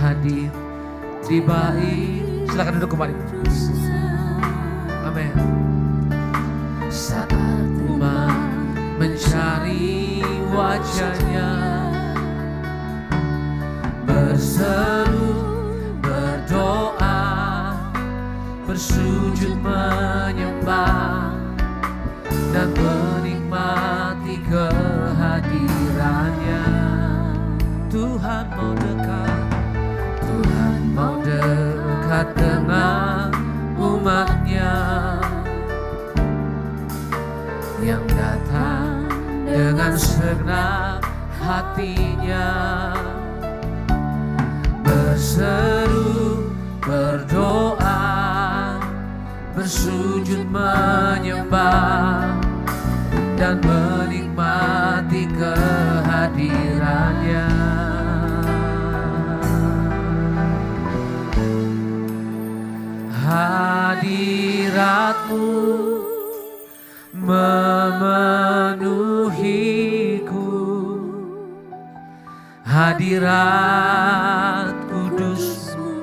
hadir di bait. Silakan duduk kembali. Amin. Saat umat mencari wajahnya, berseru, berdoa, bersujud menyembah, dan menikmati kehadirannya. Tuhan mau dekat, Tuhan mau dekat dengan umatnya yang datang dengan segenap hatinya, berseru, berdoa, bersujud menyembah, dan menikmati kehadirannya. Hadirat-Mu memenuhiku, hadirat kudus-Mu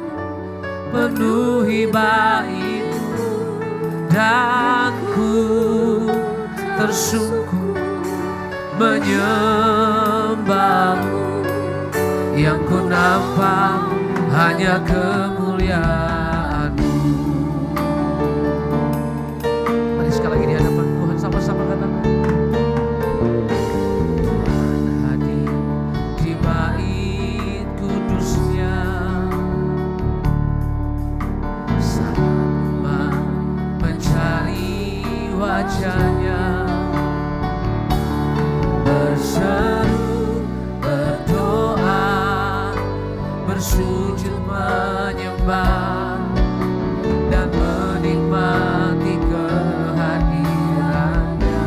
penuhi bait-Mu, dan ku tersungkur menyembah-Mu. Yang ku nampak hanya kemuliaan-Mu. Mari sekali lagi di hadapan Tuhan sama-sama katakan, Tuhan hadir di bait kudus-Nya. Saat umat mencari wajah-Nya, berseru, berdoa, bersujud menyembah, dan menikmati kehadirannya.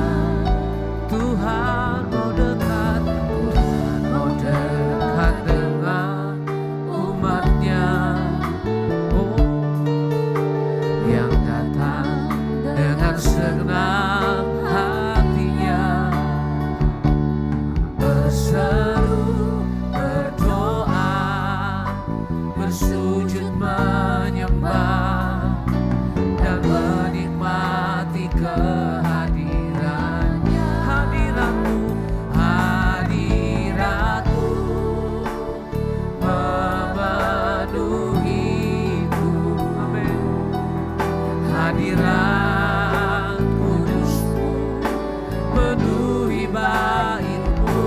Tuhan mau dekat, Tuhan mau dekat dengan umatnya, yang datang dengan segenap hatinya, berseru, berdoa, bersujud menyembah, dan menikmati kehadirannya. Hadirat-Mu, hadirat-Mu memenuhiku. Amin. Hadirat kudus-Mu penuhi bait-Mu,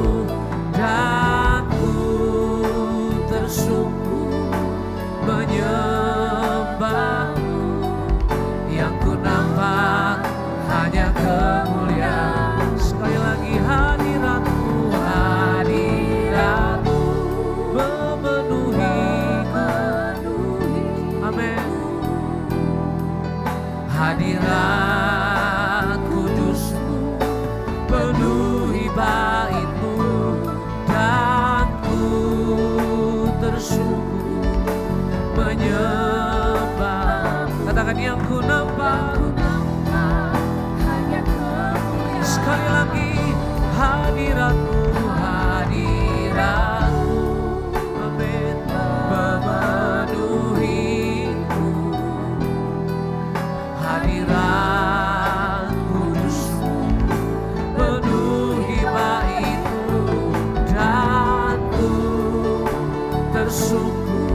dan ku tersungkur menyembah-Mu. Yang ku nampak hanya kemuliaan. Sekali lagi, hadirat-Mu, hadirat-Mu memenuhiku. Amin. Hadirat kudus-Mu penuhi bait-Mu, dan ku tersungkur menyembah. Katakan, yang ku nampak hanya kemuliaan. Sekali lagi, hadirat-Mu, hadirat-Mu, amin, memenuhiku. Hadirat kudus-Mu penuhi bait-Mu, dan ku tersungkur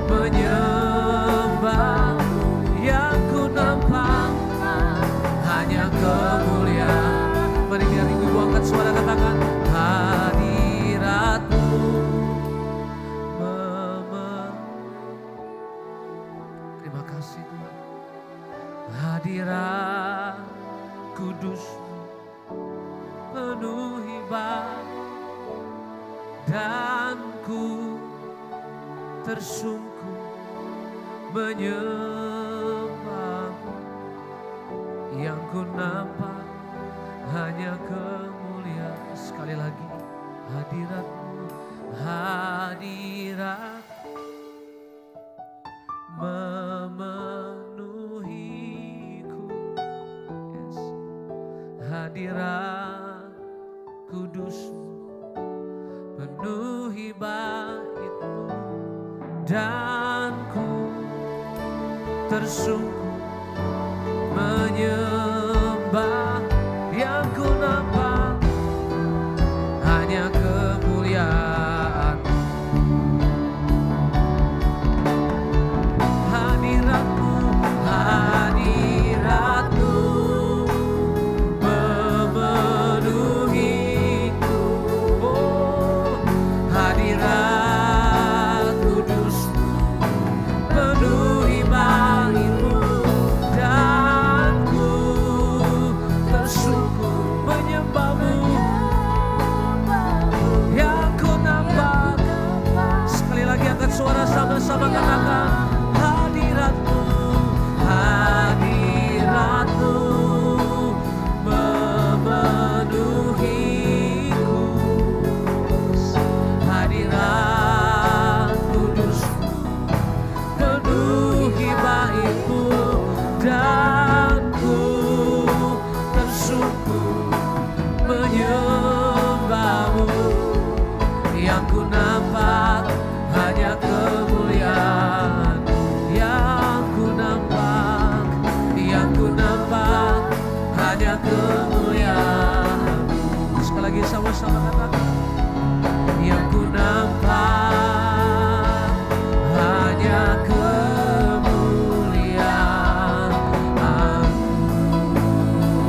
menyembah. Yang ku nampak hanya kemuliaan. Mari biar ibu angkat suara, katakan, hadirat-Mu Terima kasih Tuhan. Hadirat kudus-Mu penuhi bait, dan ku tersungkur menyembah-Mu. Yang ku nampak hanya kemuliaan. Sekali lagi, hadirat-Mu, hadirat memenuhiku. Yes. Hadirat kudus-Mu penuhi bait-Mu, dan ku tersungkur menyembah. Yang ku nampak hanya kemuliaan hadiratmu, hadiratmu memenuhiku. Oh, hadirat kudusmu penuhi bagimu, dan ku tersungkur menyembahmu. Yang ku nampak, sekali lagi angkat suara sama-sama katakan, hadiratmu, hadiratmu memenuhiku. Hadirat kudusmu penuhi baitmu, dan ku tersungkur menyembahmu. Yang ku nampak hanya kemuliaan, yang ku nampak hanya kemuliaan. Sekali lagi sama-sama katakan, yang ku nampak hanya kemuliaan.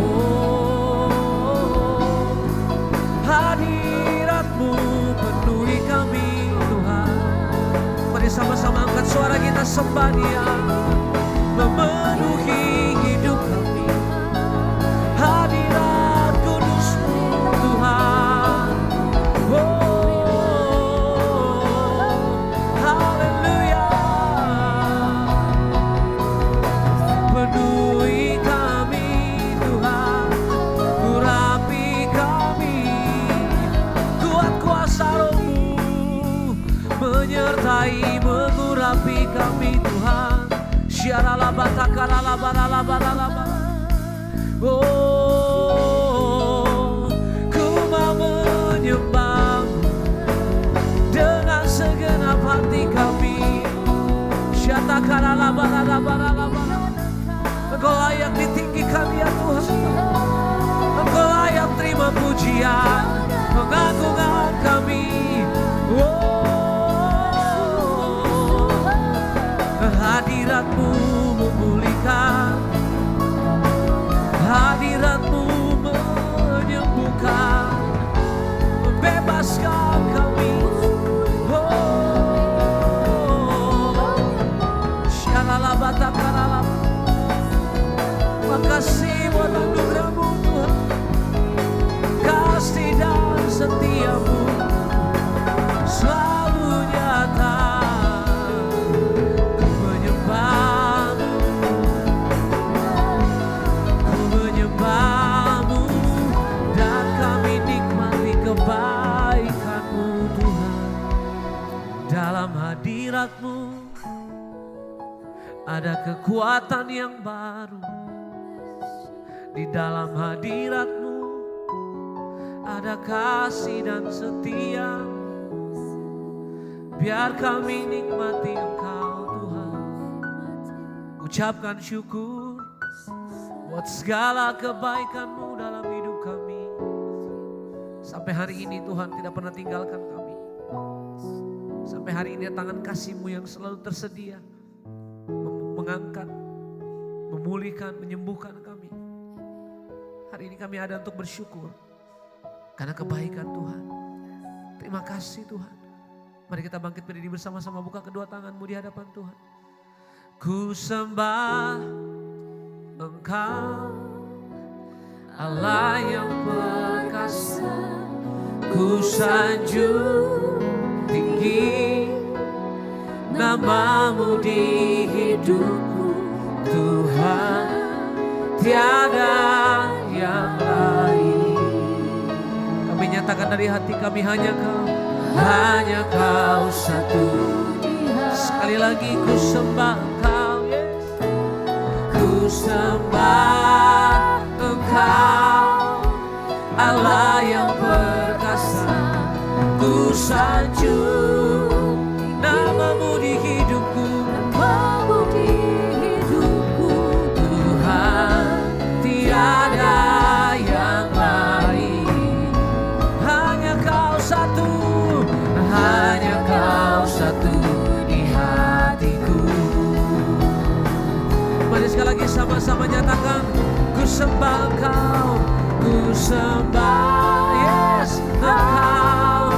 Oh, hadiratmu penuhi kami Tuhan. Mari sama-sama angkat suara kita sembah Dia, memenuhi hidup kami. Hadirat kudusmu Tuhan. Oh, haleluya. Penuhi kami Tuhan, urapi kami. Kuat kuasa Roh-Mu menyertai mengurapi kami Tuhan. Oh, ku mau menyembah-Mu dengan segenap hati kami. Engkau layak ditinggikan ya Tuhan, Engkau layak terima pujian, pengagungan kami. Hadirat-Mu memulihkan, hadirat-Mu menyembuhkan, membebaskan kami. Makasih buat anugerah-Mu Tuhan, kasih dan setia-Mu selalu nyata. Kebaikan-Mu Tuhan, dalam hadirat-Mu ada kekuatan yang baru. Di dalam hadirat-Mu ada kasih dan setia. Biar kami nikmati Engkau Tuhan, ucapkan syukur buat segala kebaikan-Mu dalam hidup kami. Sampai hari ini Tuhan tidak pernah tinggalkan kami. Sampai hari ini tangan kasih-Mu yang selalu tersedia mengangkat, memulihkan, menyembuhkan kami. Hari ini kami ada untuk bersyukur karena kebaikan Tuhan. Terima kasih Tuhan. Mari kita bangkit berdiri bersama-sama, buka kedua tangan-Mu di hadapan Tuhan. Ku sembah Engkau, Allah yang perkasa. Ku sanjung tinggi nama-Mu di hidupku Tuhan, tiada yang lain. Kami nyatakan dari hati kami, hanya Kau satu. Sekali lagi ku sembah Engkau, yes. Ku sembah Engkau, Allah yang perkasa. Ku sanjung nama-Mu di hidupku Sama-sama nyatakan, ku sembah Engkau, ku sembah, yes, Engkau,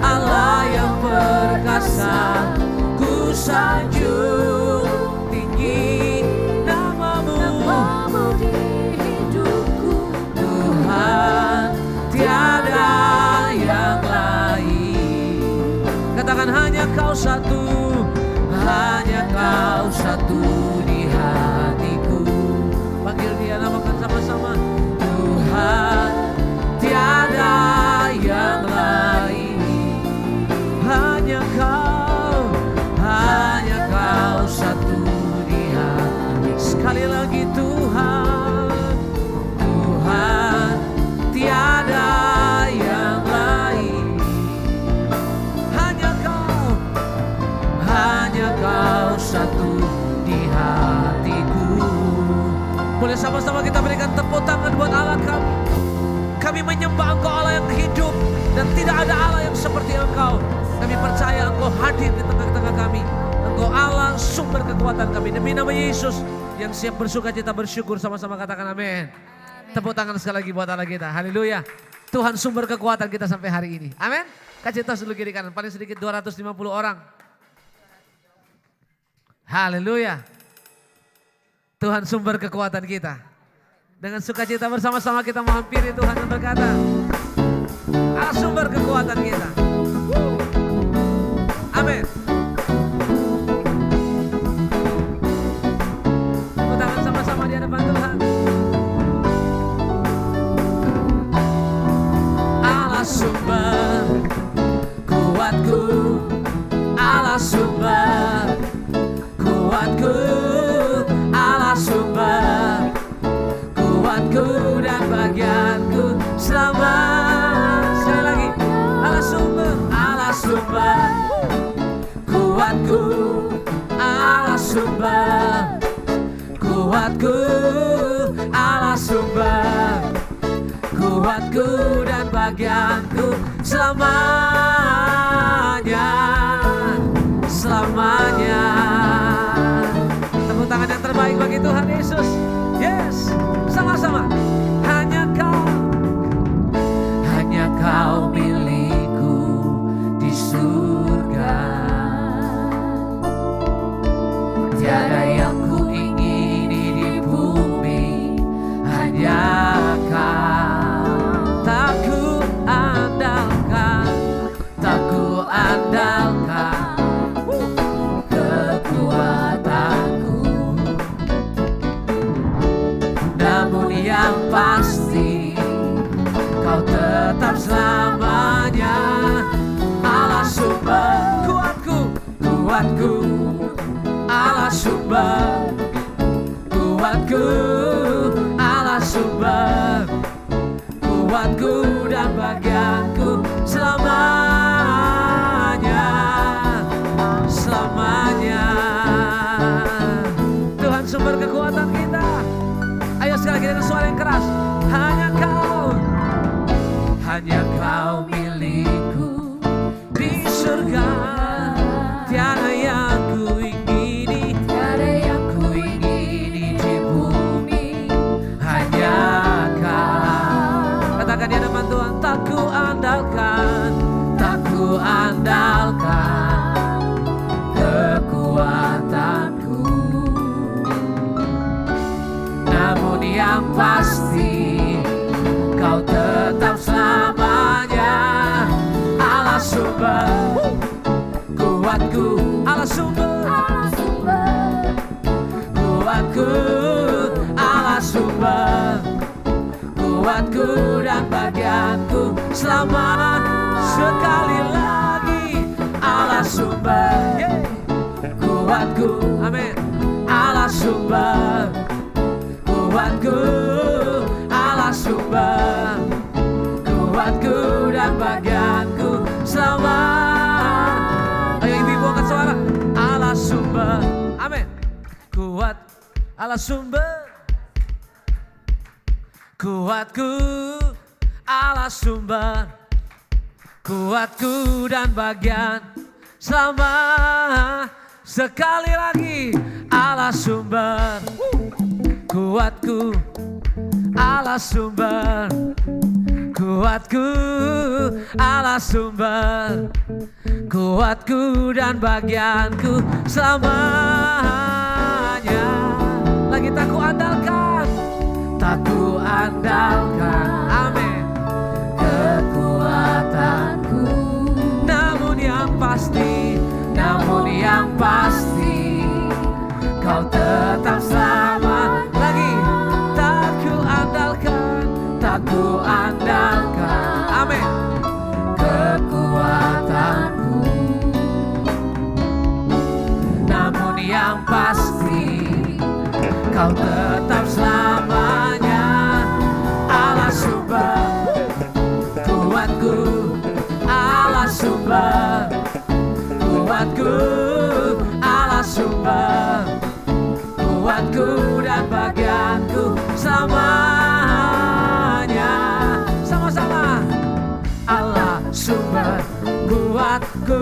Allah yang perkasa, ku sanjung tinggi namamu di hidupku, Tuhan, tiada yang lain. Katakan, hanya Kau satu, hanya Kau satu di hatiku. Panggil Dia, namakan sama-sama, Tuhan, tiada yang lain. Hanya Kau satu di hati. Sekali lagi, Tuhan, Tuhan, tiada yang lain. Hanya Kau satu di hatiku. Boleh sama-sama kita berikan tepuk tangan buat Allah kami. Kami menyembah Engkau, Allah yang hidup, dan tidak ada Allah yang seperti Engkau. Kami percaya Engkau hadir di tengah-tengah kami. Engkau Allah sumber kekuatan kami. Demi nama Yesus yang siap bersuka cita bersyukur, sama-sama katakan amin. Tepuk tangan sekali lagi buat Allah kita. Haleluya. Tuhan sumber kekuatan kita sampai hari ini. Amin. Kasih tos dulu kiri kanan. Paling sedikit 250 orang. Haleluya. Tuhan sumber kekuatan kita. Dengan sukacita bersama-sama kita menghampiri Tuhan dan berkata, Allah sumber kekuatan kita. Amin. Tepuk tangan sama-sama di hadapan Tuhan. Allah sumber kuatku, Allah sumber kuatku, Allah sumber kuatku dan bagianku selama. Sekali lagi, Allah sumber kuatku, Allah sumber kuatku, Allah sumber kuatku dan bagianku selamanya, selamanya. Tepuk tangan yang terbaik bagi Tuhan Yesus. Yes, sama-sama. Hanya Kau milikku di surga. Tiada yang ku ingini di bumi, hanya Kau. Tak ku andalkan kekuatanku, namun yang pasti Kau tetap selamanya. Allah sumber kuatku, Allah sumber kuatku, Allah sumber kuatku dan bagianku selamanya, selamanya. Tuhan sumber kekuatan kita. Ayo sekali lagi dengan suara yang keras. Hanya Kau milikku di surga. Tiada yang ku ingini, di bumi, hanya Kau. Katakan di hadapan Tuhan, tak ku andalkan kekuatanku, namun yang pasti Kau tetap selamanya. Allah sumber kuatku, Allah sumber kuatku, Allah sumber kuatku dan bagianku selama. Sekali lagi, Allah sumber kuatku, amin. Allah sumber kuatku, Allah sumber kuatku dan bagianku selama. Ayo ibu angkat suara. Allah sumber, amin. Kuat, Allah sumber kuatku, Allah sumber kuatku dan bagian selama. Sekali lagi, Allah sumber kuatku, Allah sumber. Kuatku, Allah sumber. Kuatku dan bagianku selamanya. Lagi tak ku andalkan, tak ku andalkan, amin, kekuatanku. Namun yang pasti, Kau tetap selamat. Lagi tak ku andalkan, amin, kekuatanku. Namun yang pasti Kau tetap selamanya. Allah sumber kuatku, Allah sumber kuatku, Allah sumber kuatku dan bagianku selamanya. Sama-sama. Allah sumber kuatku,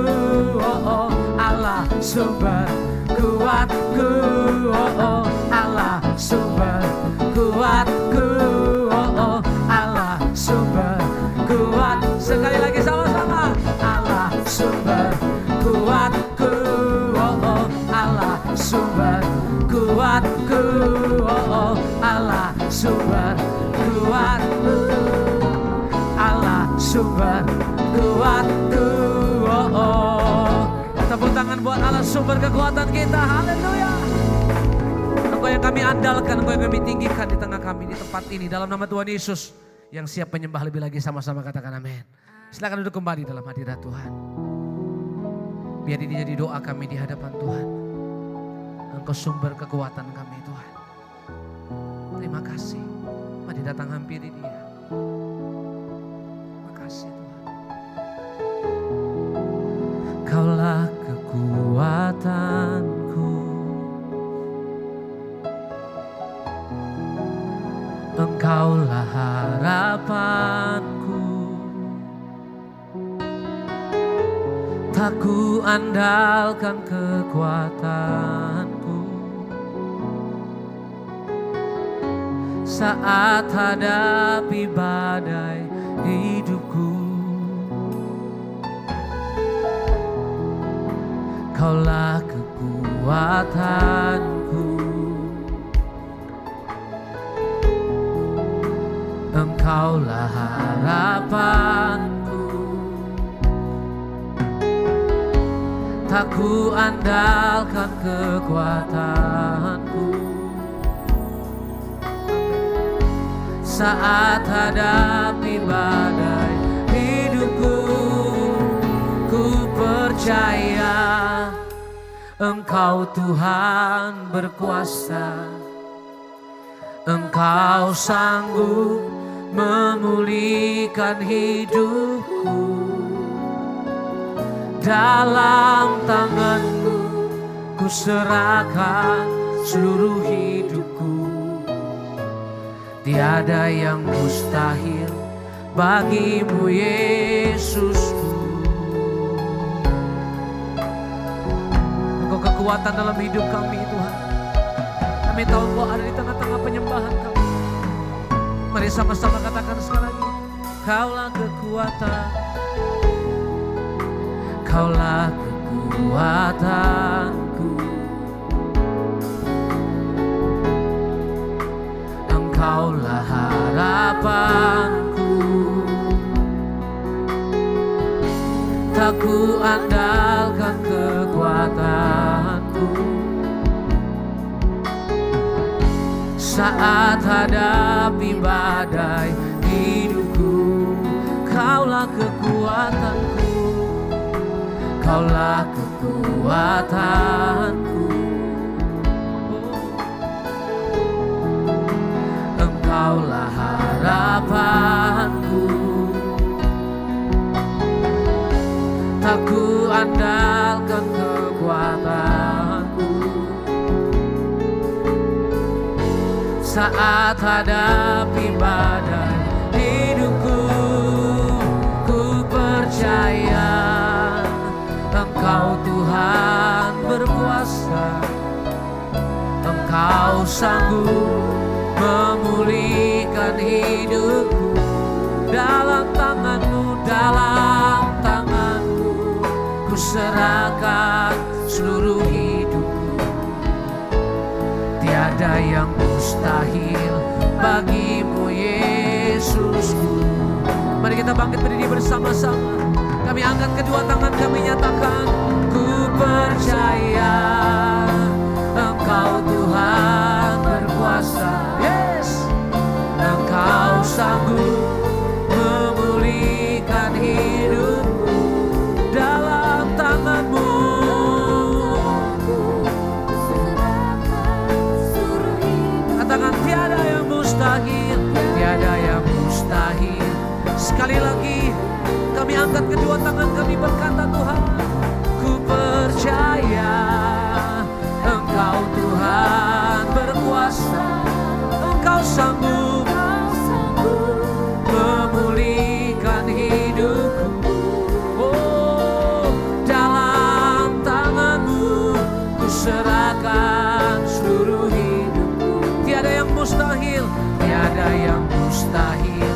oh, oh. Allah sumber kuatku, oh, oh. Allah sumber kuatku, oh, oh. Allah sumber kuat. Sekali lagi sama-sama. Allah sumber kuatku, oh, oh. Allah sumber kuatku, oh, oh. Allah sumber kuatku, Allah sumber kuatku, oh, oh. Tepuk tangan buat Allah sumber kekuatan kita. Haleluya. Engkau yang kami andalkan, Engkau yang kami tinggikan di tengah kami di tempat ini. Dalam nama Tuhan Yesus yang siap menyembah lebih lagi, sama-sama katakan amin. Silakan duduk kembali dalam hadirat Tuhan. Biar ini jadi doa kami di hadapan Tuhan. Engkau sumber kekuatan kami Tuhan. Terima kasih. Mari datang hampiri Dia. Terima kasih Tuhan. Kaulah kekuatanku, Engkaulah harapanku. Tak ku andalkan kekuatanku saat hadapi badai hidupku. Kaulah kekuatanku, Engkaulah harapanku. Tak ku andalkan kekuatanku saat hadapi badai hidupku. Ku percaya Engkau Tuhan berkuasa, Engkau sanggup memulihkan hidupku. Dalam tangan-Mu ku serahkan seluruh hidupku. Tiada yang mustahil bagi-Mu Yesusku. Engkau kekuatan dalam hidup kami Tuhan. Kami tahu Engkau ada di tengah-tengah penyembahan kami. Mari sama-sama katakan sekali lagi. Kaulah kekuatan, Kaulah kekuatanku, Engkaulah harapanku. Tak ku andalkan kekuatanku saat hadapi badai hidupku. Kaulah kekuatanku, Kaulah kekuatanku, Engkaulah harapanku. Tak ku andalkan kekuatanku saat hadapi badai hidupku. Ku percaya Engkau Tuhan berkuasa, Engkau sanggup memulihkan hidupku. Dalam tangan-Mu, dalam tangan-Mu, ku serahkan seluruh hidupku. Tiada yang mustahil bagi-Mu, Yesusku. Mari kita bangkit berdiri bersama-sama. Kami angkat kedua tangan, kami nyatakan, ku percaya Engkau Tuhan berkuasa. Yes, Engkau sanggup memulihkan hidupku. Dalam tangan-Mu, katakan tiada yang mustahil, tiada yang mustahil. Sekali lagi kami angkat kedua tangan, kami berkata, Tuhan, ku percaya Engkau Tuhan berkuasa. Engkau sanggup memulihkan hidupku. Oh, dalam tangan-Mu ku serahkan seluruh hidupku. Tiada yang mustahil, tiada yang mustahil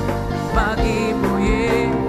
bagi-Mu, Yesus.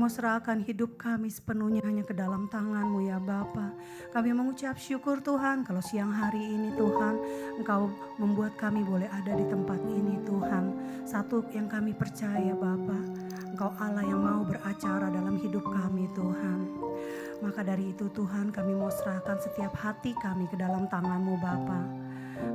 Serahkan hidup kami sepenuhnya hanya ke dalam tangan-Mu ya Bapa. Kami mengucap syukur Tuhan kalau siang hari ini Tuhan Engkau membuat kami boleh ada di tempat ini Tuhan. Satu yang kami percaya Bapa, Engkau Allah yang mau beracara dalam hidup kami Tuhan. Maka dari itu Tuhan kami mau serahkan setiap hati kami ke dalam tangan-Mu Bapa.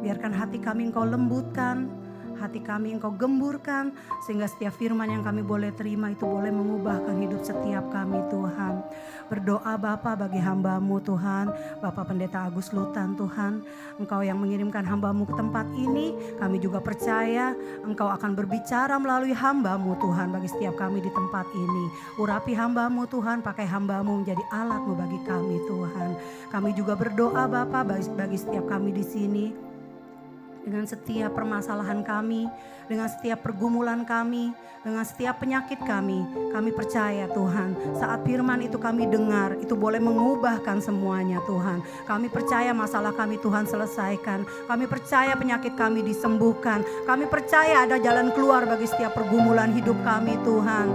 Biarkan hati kami Engkau lembutkan, hati kami Engkau gemburkan, sehingga setiap firman yang kami boleh terima itu boleh mengubahkan hidup setiap kami Tuhan. Berdoa Bapa bagi hamba-Mu Tuhan, Bapak Pendeta Agus Lutan Tuhan, Engkau yang mengirimkan hamba-Mu ke tempat ini, kami juga percaya Engkau akan berbicara melalui hamba-Mu Tuhan bagi setiap kami di tempat ini. Urapi hamba-Mu Tuhan, pakai hamba-Mu menjadi alat-Mu bagi kami Tuhan. Kami juga berdoa Bapa bagi setiap kami di sini, dengan setiap permasalahan kami, dengan setiap pergumulan kami, dengan setiap penyakit kami percaya Tuhan, saat firman itu kami dengar, itu boleh mengubahkan semuanya Tuhan. Kami percaya masalah kami Tuhan selesaikan, kami percaya penyakit kami disembuhkan, kami percaya ada jalan keluar bagi setiap pergumulan hidup kami Tuhan.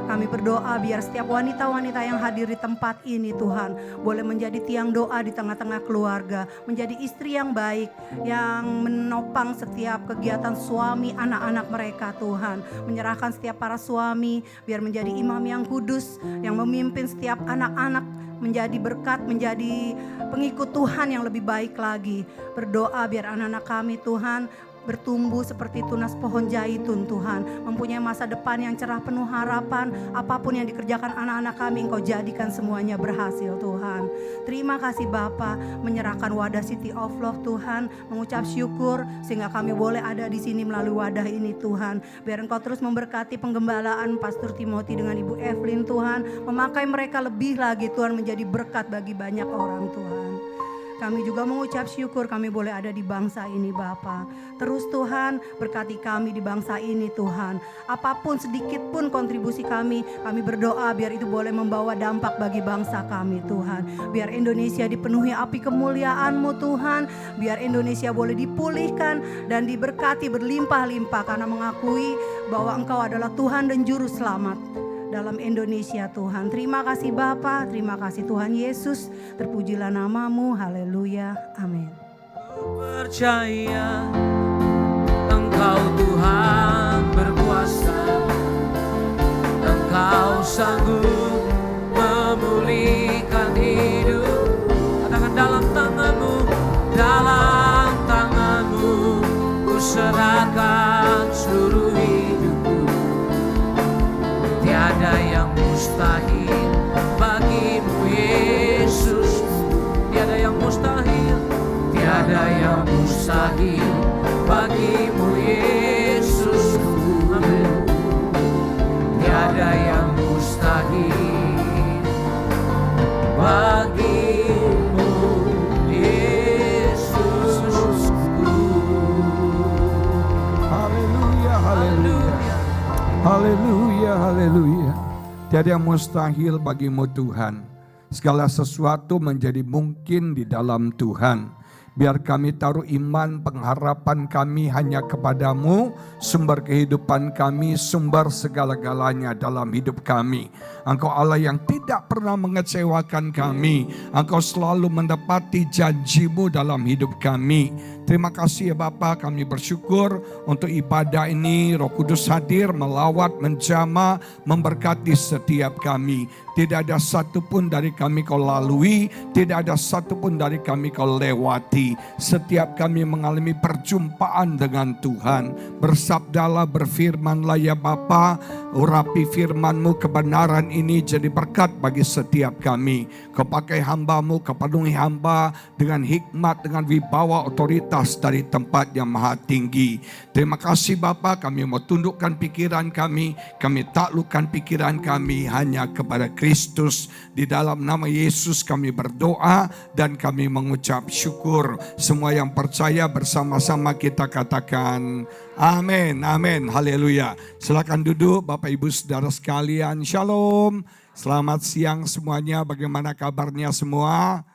Kami berdoa biar setiap wanita-wanita yang hadir di tempat ini Tuhan boleh menjadi tiang doa di tengah-tengah keluarga, menjadi istri yang baik, yang menopang setiap kegiatan suami anak-anak mereka Tuhan. Menyerahkan setiap para suami biar menjadi imam yang kudus, yang memimpin setiap anak-anak menjadi berkat, menjadi pengikut Tuhan yang lebih baik lagi. Berdoa biar anak-anak kami Tuhan bertumbuh seperti tunas pohon zaitun Tuhan, mempunyai masa depan yang cerah penuh harapan. Apapun yang dikerjakan anak-anak kami Engkau jadikan semuanya berhasil Tuhan. Terima kasih Bapa, menyerahkan wadah City of Love Tuhan, mengucap syukur sehingga kami boleh ada di sini melalui wadah ini Tuhan. Biar Engkau terus memberkati penggembalaan Pastor Timothy dengan Ibu Evelyn Tuhan, memakai mereka lebih lagi Tuhan menjadi berkat bagi banyak orang Tuhan. Kami juga mengucap syukur kami boleh ada di bangsa ini Bapa. Terus Tuhan berkati kami di bangsa ini Tuhan. Apapun sedikit pun kontribusi kami berdoa biar itu boleh membawa dampak bagi bangsa kami Tuhan. Biar Indonesia dipenuhi api kemuliaan-Mu Tuhan. Biar Indonesia boleh dipulihkan dan diberkati berlimpah-limpah karena mengakui bahwa Engkau adalah Tuhan dan Juru Selamat dalam Indonesia Tuhan. Terima kasih Bapa, terima kasih Tuhan Yesus, terpujilah nama-Mu, haleluya, amin. Ku percaya Engkau Tuhan berkuasa, Engkau sanggup memulihkan hidup. Katakan dalam tangan-Mu, dalam tangan-Mu ku serahkan seluruh hidupku. Tiada yang mustahil bagi-Mu Yesus. Tiada yang mustahil, tiada yang mustahil bagi-Mu Yesusku. Amin. tiada yang mustahil bagimu, Yesusku. Haleluya, haleluya. Haleluya, haleluya. Tiada yang mustahil bagimu Tuhan. Segala sesuatu menjadi mungkin di dalam Tuhan. Biar kami taruh iman, pengharapan kami hanya kepadamu, sumber kehidupan kami, sumber segala-galanya dalam hidup kami. Engkau Allah yang tidak pernah mengecewakan kami. Engkau selalu mendapati janjimu dalam hidup kami. Terima kasih ya Bapa, kami bersyukur untuk ibadah ini. Roh Kudus hadir, melawat, menjamah, memberkati setiap kami. Tidak ada satupun dari kami kau lalui, tidak ada satupun dari kami kau lewati. Setiap kami mengalami perjumpaan dengan Tuhan. Bersabdalah, berfirmanlah ya Bapa, urapi firman-Mu, kebenaran ini jadi berkat bagi setiap kami. Kau pakai hamba-Mu, kau penuhi hamba dengan hikmat, dengan wibawa, otoritas dari tempat yang maha tinggi. Terima kasih Bapa, kami mau tundukkan pikiran kami taklukkan pikiran kami hanya kepada Kristus. Di dalam nama Yesus kami berdoa dan kami mengucap syukur. Semua yang percaya bersama-sama kita katakan amin, amin, haleluya. Silakan duduk Bapak Ibu Saudara sekalian, shalom. Selamat siang semuanya, bagaimana kabarnya semua?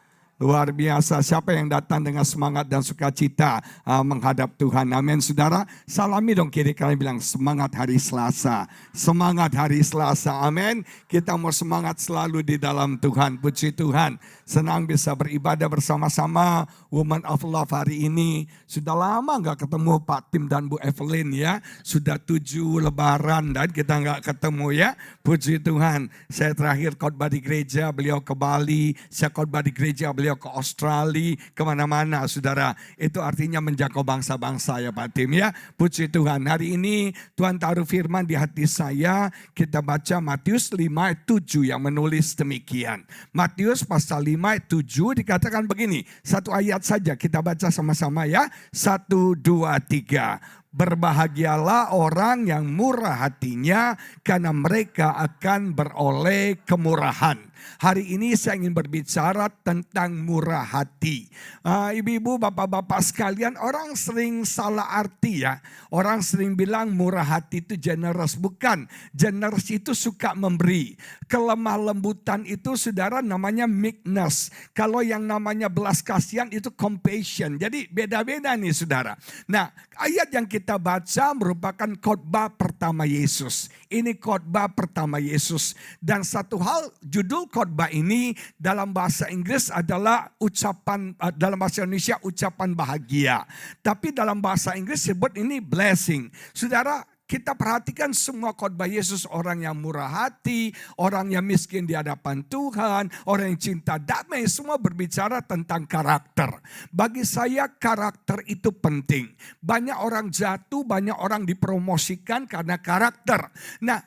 Luar biasa, siapa yang datang dengan semangat dan sukacita menghadap Tuhan, amin saudara. Salami dong kiri kalian, bilang semangat hari Selasa. Semangat hari Selasa, amin. Kita mau semangat selalu di dalam Tuhan, puji Tuhan. Senang bisa beribadah bersama-sama Woman of Love hari ini. Sudah lama gak ketemu Pak Tim dan Bu Evelyn ya. Sudah 7 lebaran dan kita gak ketemu ya. Puji Tuhan, saya terakhir khotbah di gereja, beliau ke Bali. Saya khotbah di gereja, beliau ke Australia, kemana-mana saudara. Itu artinya menjangkau bangsa-bangsa ya Pak Tim ya. Puji Tuhan, hari ini Tuhan taruh firman di hati saya. Kita baca Matius 5 ayat 7 yang menulis demikian. Matius pasal 5 ayat 7 dikatakan begini. Satu ayat saja kita baca sama-sama ya. 1, 2, 3. Berbahagialah orang yang murah hatinya, karena mereka akan beroleh kemurahan. Hari ini saya ingin berbicara tentang murah hati. Ibu-ibu, bapak-bapak sekalian, orang sering salah arti ya. Orang sering bilang murah hati itu generous. Bukan, generous itu suka memberi. Kelemah lembutan itu saudara namanya meekness. Kalau yang namanya belas kasihan itu compassion. Jadi beda-beda nih saudara. Nah, ayat yang kita baca merupakan khotbah pertama Yesus. Ini khotbah pertama Yesus. Dan satu hal, judul khotbah ini dalam bahasa Inggris adalah ucapan, dalam bahasa Indonesia ucapan bahagia. Tapi dalam bahasa Inggris sebut ini blessing. Saudara, kita perhatikan semua khotbah Yesus, orang yang murah hati, orang yang miskin di hadapan Tuhan, orang yang cinta damai, semua berbicara tentang karakter. Bagi saya karakter itu penting. Banyak orang jatuh, banyak orang dipromosikan karena karakter. Nah,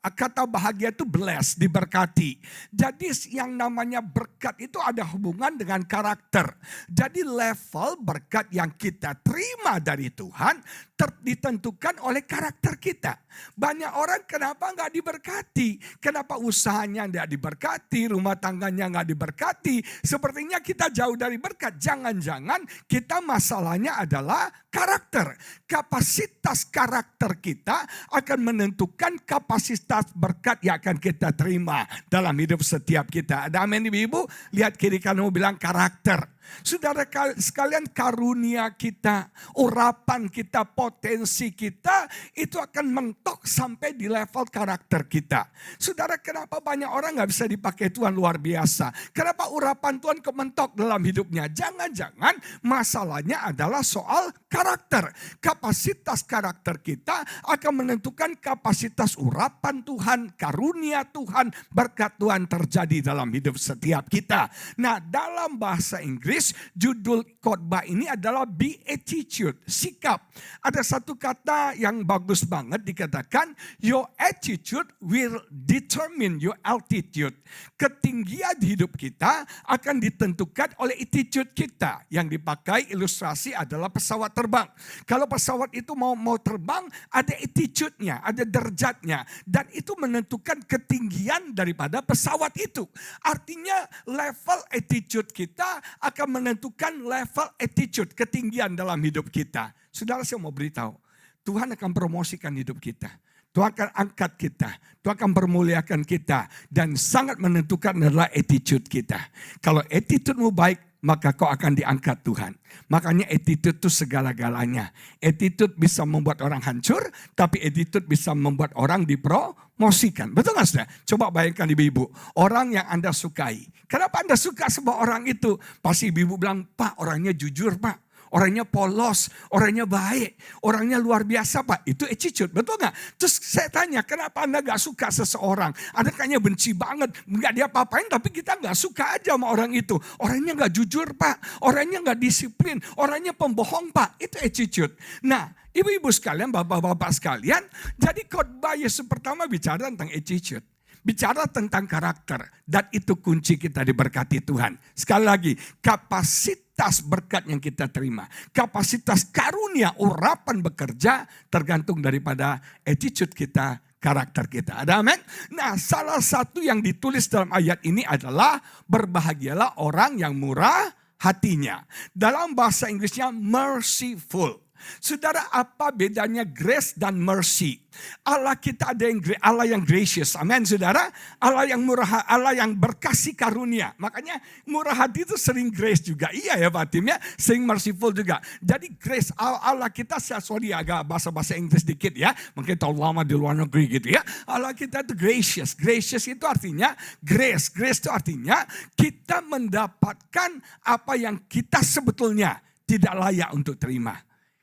kata bahagia itu bless, diberkati. Jadi yang namanya berkat itu ada hubungan dengan karakter. Jadi level berkat yang kita terima dari Tuhan ditentukan oleh karakter kita. Banyak orang kenapa nggak diberkati? Kenapa usahanya nggak diberkati? Rumah tangganya nggak diberkati? Sepertinya kita jauh dari berkat. Jangan-jangan kita masalahnya adalah karakter. Kapasitas karakter kita akan menentukan kapasitas berkat yang akan kita terima dalam hidup setiap kita. Ada amin ibu-ibu? Lihat kiri kanan bilang karakter. Saudara sekalian, karunia kita, urapan kita, potensi kita itu akan mentok sampai di level karakter kita. Saudara, kenapa banyak orang gak bisa dipakai Tuhan luar biasa? Kenapa urapan Tuhan kementok dalam hidupnya? Jangan-jangan masalahnya adalah soal karakter. Kapasitas karakter kita akan menentukan kapasitas urapan Tuhan, karunia Tuhan, berkat Tuhan terjadi dalam hidup setiap kita. Nah, dalam bahasa Inggris, judul khotbah ini adalah beatitude, sikap. Ada satu kata yang bagus banget dikatakan, your attitude will determine your altitude. Ketinggian hidup kita akan ditentukan oleh attitude kita. Yang dipakai ilustrasi adalah pesawat terbang. Kalau pesawat itu mau terbang, ada attitude-nya, ada derajatnya. Dan itu menentukan ketinggian daripada pesawat itu. Artinya level attitude kita akan menentukan level attitude, ketinggian dalam hidup kita. Saudara, saya mau beritahu, Tuhan akan promosikan hidup kita. Tuhan akan angkat kita, Tuhan akan permuliakan kita. Dan sangat menentukan adalah attitude kita. Kalau attitude-mu baik, maka kau akan diangkat Tuhan. Makanya attitude itu segala-galanya. Attitude bisa membuat orang hancur, tapi attitude bisa membuat orang dipromosikan. Betul gak saudara? Coba bayangkan ibu-ibu, orang yang Anda sukai. Kenapa Anda suka sebuah orang itu? Pasti ibu-ibu bilang, Pak orangnya jujur Pak. Orangnya polos, orangnya baik, orangnya luar biasa Pak. Itu attitude, betul gak? Terus saya tanya, kenapa Anda gak suka seseorang? Anda kayaknya benci banget, gak dia apa-apain tapi kita gak suka aja sama orang itu. Orangnya gak jujur Pak, orangnya gak disiplin, orangnya pembohong Pak. Itu attitude. Nah, ibu-ibu sekalian, bapak-bapak sekalian, jadi khotbah Yesus pertama bicara tentang attitude. Bicara tentang karakter, dan itu kunci kita diberkati Tuhan. Sekali lagi, kapasitas berkat yang kita terima, kapasitas karunia urapan bekerja tergantung daripada attitude kita, karakter kita. Ada amin? Nah, salah satu yang ditulis dalam ayat ini adalah berbahagialah orang yang murah hatinya. Dalam bahasa Inggrisnya merciful. Saudara, apa bedanya grace dan mercy? Allah kita ada yang Allah yang gracious, amin saudara. Allah yang murah, Allah yang berkasih karunia. Makanya murah hati itu sering grace juga. Iya ya Pak Tim ya, sering merciful juga. Jadi grace Allah kita, sorry agak bahasa Inggris dikit ya. Mungkin tahu lama di luar negeri gitu ya. Allah kita itu gracious. Gracious itu artinya grace. Grace itu artinya kita mendapatkan apa yang kita sebetulnya tidak layak untuk terima.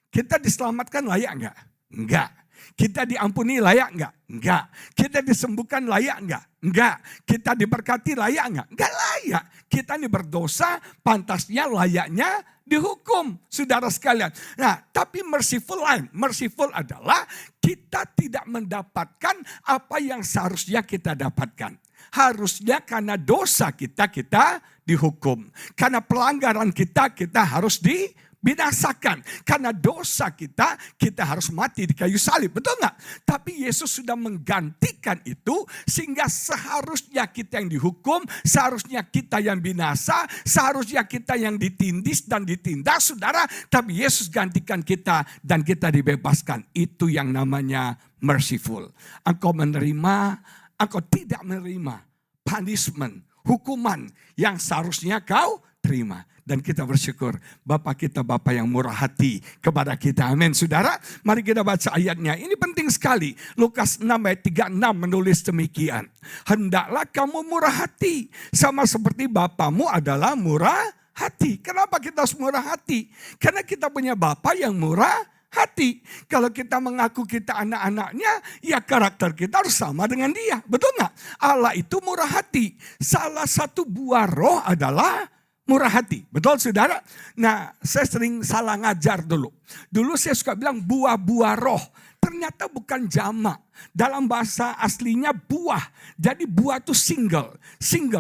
Kita diselamatkan layak enggak? Enggak. Kita diampuni layak enggak? Enggak. Kita disembuhkan layak enggak? Enggak. Kita diberkati layak enggak? Enggak layak. Kita ini berdosa, pantasnya layaknya dihukum, saudara sekalian. Nah, tapi merciful lain. Merciful adalah kita tidak mendapatkan apa yang seharusnya kita dapatkan. Harusnya karena dosa kita dihukum. Karena pelanggaran kita harus dibinasakan. Karena dosa kita harus mati di kayu salib. Betul gak? Tapi Yesus sudah menggantikan itu sehingga seharusnya kita yang dihukum, seharusnya kita yang binasa, seharusnya kita yang ditindis dan ditindas, saudara. Tapi Yesus gantikan kita dan kita dibebaskan. Itu yang namanya merciful. Engkau menerima, engkau tidak menerima punishment, hukuman yang seharusnya kau terima. Dan kita bersyukur Bapa kita Bapa yang murah hati kepada kita. Amin saudara. Mari kita baca ayatnya. Ini penting sekali. Lukas 6 ayat 36 menulis demikian. Hendaklah kamu murah hati. Sama seperti Bapamu adalah murah hati. Kenapa kita harus murah hati? Karena kita punya Bapa yang murah hati. Kalau kita mengaku kita anak-anaknya, ya karakter kita harus sama dengan dia. Betul gak? Allah itu murah hati. Salah satu buah roh adalah murah hati. Betul saudara? Nah, saya sering salah ngajar dulu. Dulu saya suka bilang buah-buah roh. Ternyata bukan jamak. Dalam bahasa aslinya buah. Jadi buah itu single.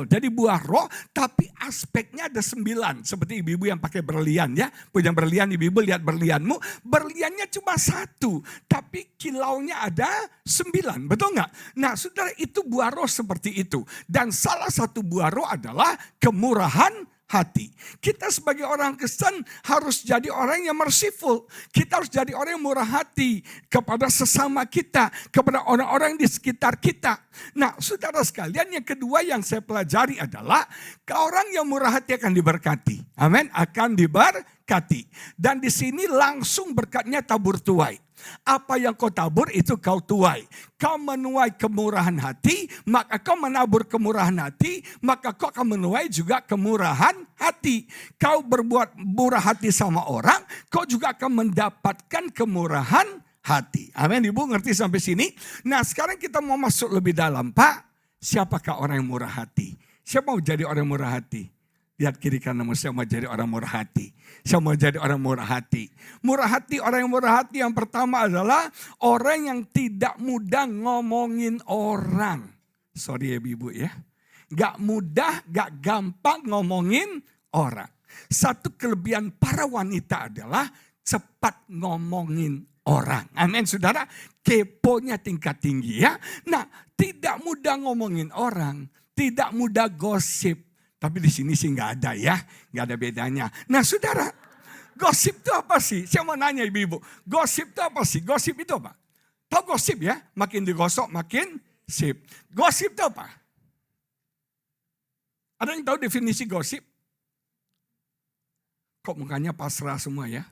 Jadi buah roh tapi aspeknya ada 9. Seperti ibu-ibu yang pakai berlian ya. Punya berlian, ibu-ibu lihat berlianmu. Berliannya cuma 1. Tapi kilaunya ada 9. Betul nggak? Nah saudara, itu buah roh seperti itu. Dan salah satu buah roh adalah kemurahan hati. Kita sebagai orang Kristen harus jadi orang yang merciful. Kita harus jadi orang yang murah hati kepada sesama kita, kepada orang-orang di sekitar kita. Nah, saudara sekalian, yang kedua yang saya pelajari adalah orang yang murah hati akan diberkati. Amin, akan diberkati. Dan di sini langsung berkatnya tabur tuai. Apa yang kau tabur itu kau tuai. Kau menuai kemurahan hati, maka kau menabur kemurahan hati, maka kau akan menuai juga kemurahan hati. Kau berbuat murah hati sama orang, kau juga akan mendapatkan kemurahan hati. Amin, ibu ngerti sampai sini? Nah sekarang kita mau masuk lebih dalam. Pak, siapakah orang yang murah hati? Siapa mau jadi orang yang murah hati? Lihat kiri kananmu, saya mau jadi orang murah hati. Saya mau jadi orang murah hati. Murah hati, orang yang murah hati yang pertama adalah orang yang tidak mudah ngomongin orang. Sorry ya ibu ya. Gak mudah, gak gampang ngomongin orang. Satu kelebihan para wanita adalah cepat ngomongin orang. Amin saudara, keponya tingkat tinggi ya. Nah, tidak mudah ngomongin orang, tidak mudah gosip. Tapi di sini sih nggak ada ya, nggak ada bedanya. Nah saudara, gosip itu apa sih? Saya mau nanya ibu-ibu, gosip itu apa sih? Gosip itu apa? Tahu gosip ya? Makin digosok makin sip. Gosip itu apa? Ada yang tahu definisi gosip? Kok mukanya pasrah semua ya?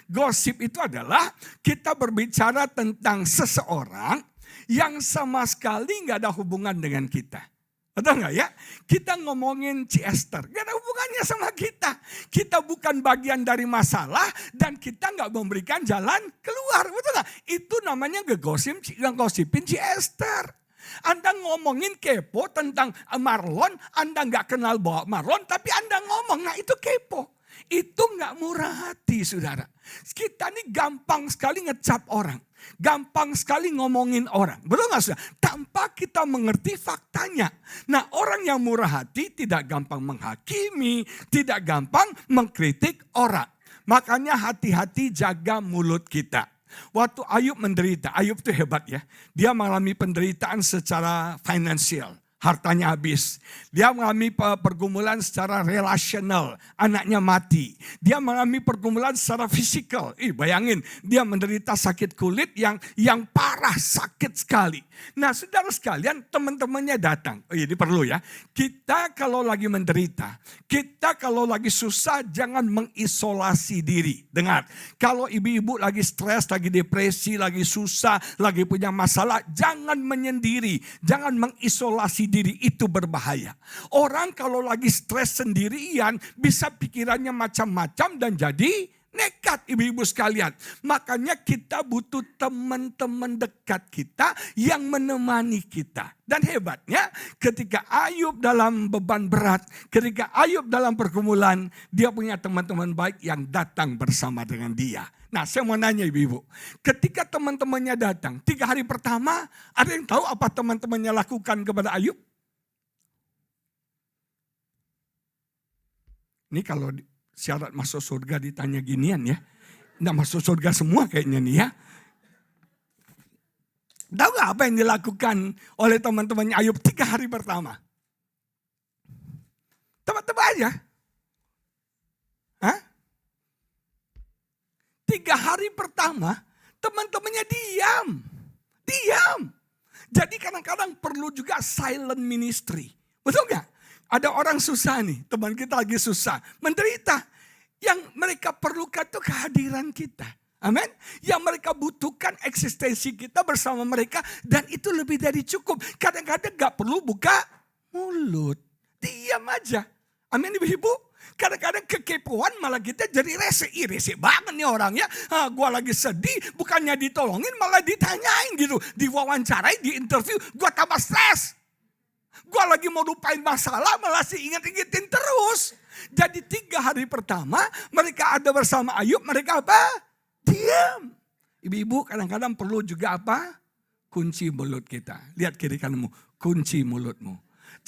Gosip itu adalah kita berbicara tentang seseorang yang sama sekali nggak ada hubungan dengan kita. Betul nggak ya? Kita ngomongin Ci Esther, nggak ada hubungannya sama kita. Kita bukan bagian dari masalah dan kita nggak memberikan jalan keluar. Betul nggak? Itu namanya ngegosipin Ci Esther. Anda ngomongin kepo tentang Marlon, Anda nggak kenal bawa Marlon, tapi Anda ngomong, nah itu kepo. Itu nggak murah hati saudara. Kita ini gampang sekali ngecap orang. Gampang sekali ngomongin orang. Betul nggak saudara? Tanpa kita mengerti faktanya. Nah orang yang murah hati tidak gampang menghakimi. Tidak gampang mengkritik orang. Makanya hati-hati jaga mulut kita. Waktu Ayub menderita, Ayub itu hebat ya. Dia mengalami penderitaan secara finansial. Hartanya habis. Dia mengalami pergumulan secara relasional. Anaknya mati. Dia mengalami pergumulan secara fisikal. Bayangin, dia menderita sakit kulit yang parah, sakit sekali. Nah saudara sekalian, teman-temannya datang. Ini perlu ya. Kita kalau lagi menderita, kita kalau lagi susah, jangan mengisolasi diri. Dengar, kalau ibu-ibu lagi stres, lagi depresi, lagi susah, lagi punya masalah, jangan menyendiri. Jangan mengisolasi diri, itu berbahaya. Orang kalau lagi stres sendirian bisa pikirannya macam-macam dan jadi nekat ibu-ibu sekalian. Makanya kita butuh teman-teman dekat kita yang menemani kita. Dan hebatnya ketika Ayub dalam beban berat, ketika Ayub dalam pergumulan, dia punya teman-teman baik yang datang bersama dengan dia. Nah saya mau nanya ibu-ibu, ketika teman-temannya datang, 3 hari pertama, ada yang tahu apa teman-temannya lakukan kepada Ayub? Ini kalau syarat masuk surga ditanya ginian ya. Nggak masuk surga semua kayaknya nih ya. Tahu gak apa yang dilakukan oleh teman-temannya Ayub 3 hari pertama? Tebak-tebak aja. Hah? 3 hari pertama teman-temannya diam. Diam. Jadi kadang-kadang perlu juga silent ministry. Betul gak? Ada orang susah nih, teman kita lagi susah, menderita. Yang mereka perlukan itu kehadiran kita. Amin. Yang mereka butuhkan eksistensi kita bersama mereka. Dan itu lebih dari cukup. Kadang-kadang gak perlu buka mulut. Diam aja. Amin ibu-ibu. Kadang-kadang kekepoan malah kita jadi rese. Rese banget nih orangnya. Gua lagi sedih, bukannya ditolongin malah ditanyain gitu. Diwawancarai, di interview, gua tambah stres. Gua lagi mau lupain masalah malah sih ingat-ingetin terus. Jadi 3 hari pertama mereka ada bersama Ayub, mereka apa? Diam. Ibu-ibu kadang-kadang perlu juga apa? Kunci mulut kita. Lihat kiri kananmu, kunci mulutmu.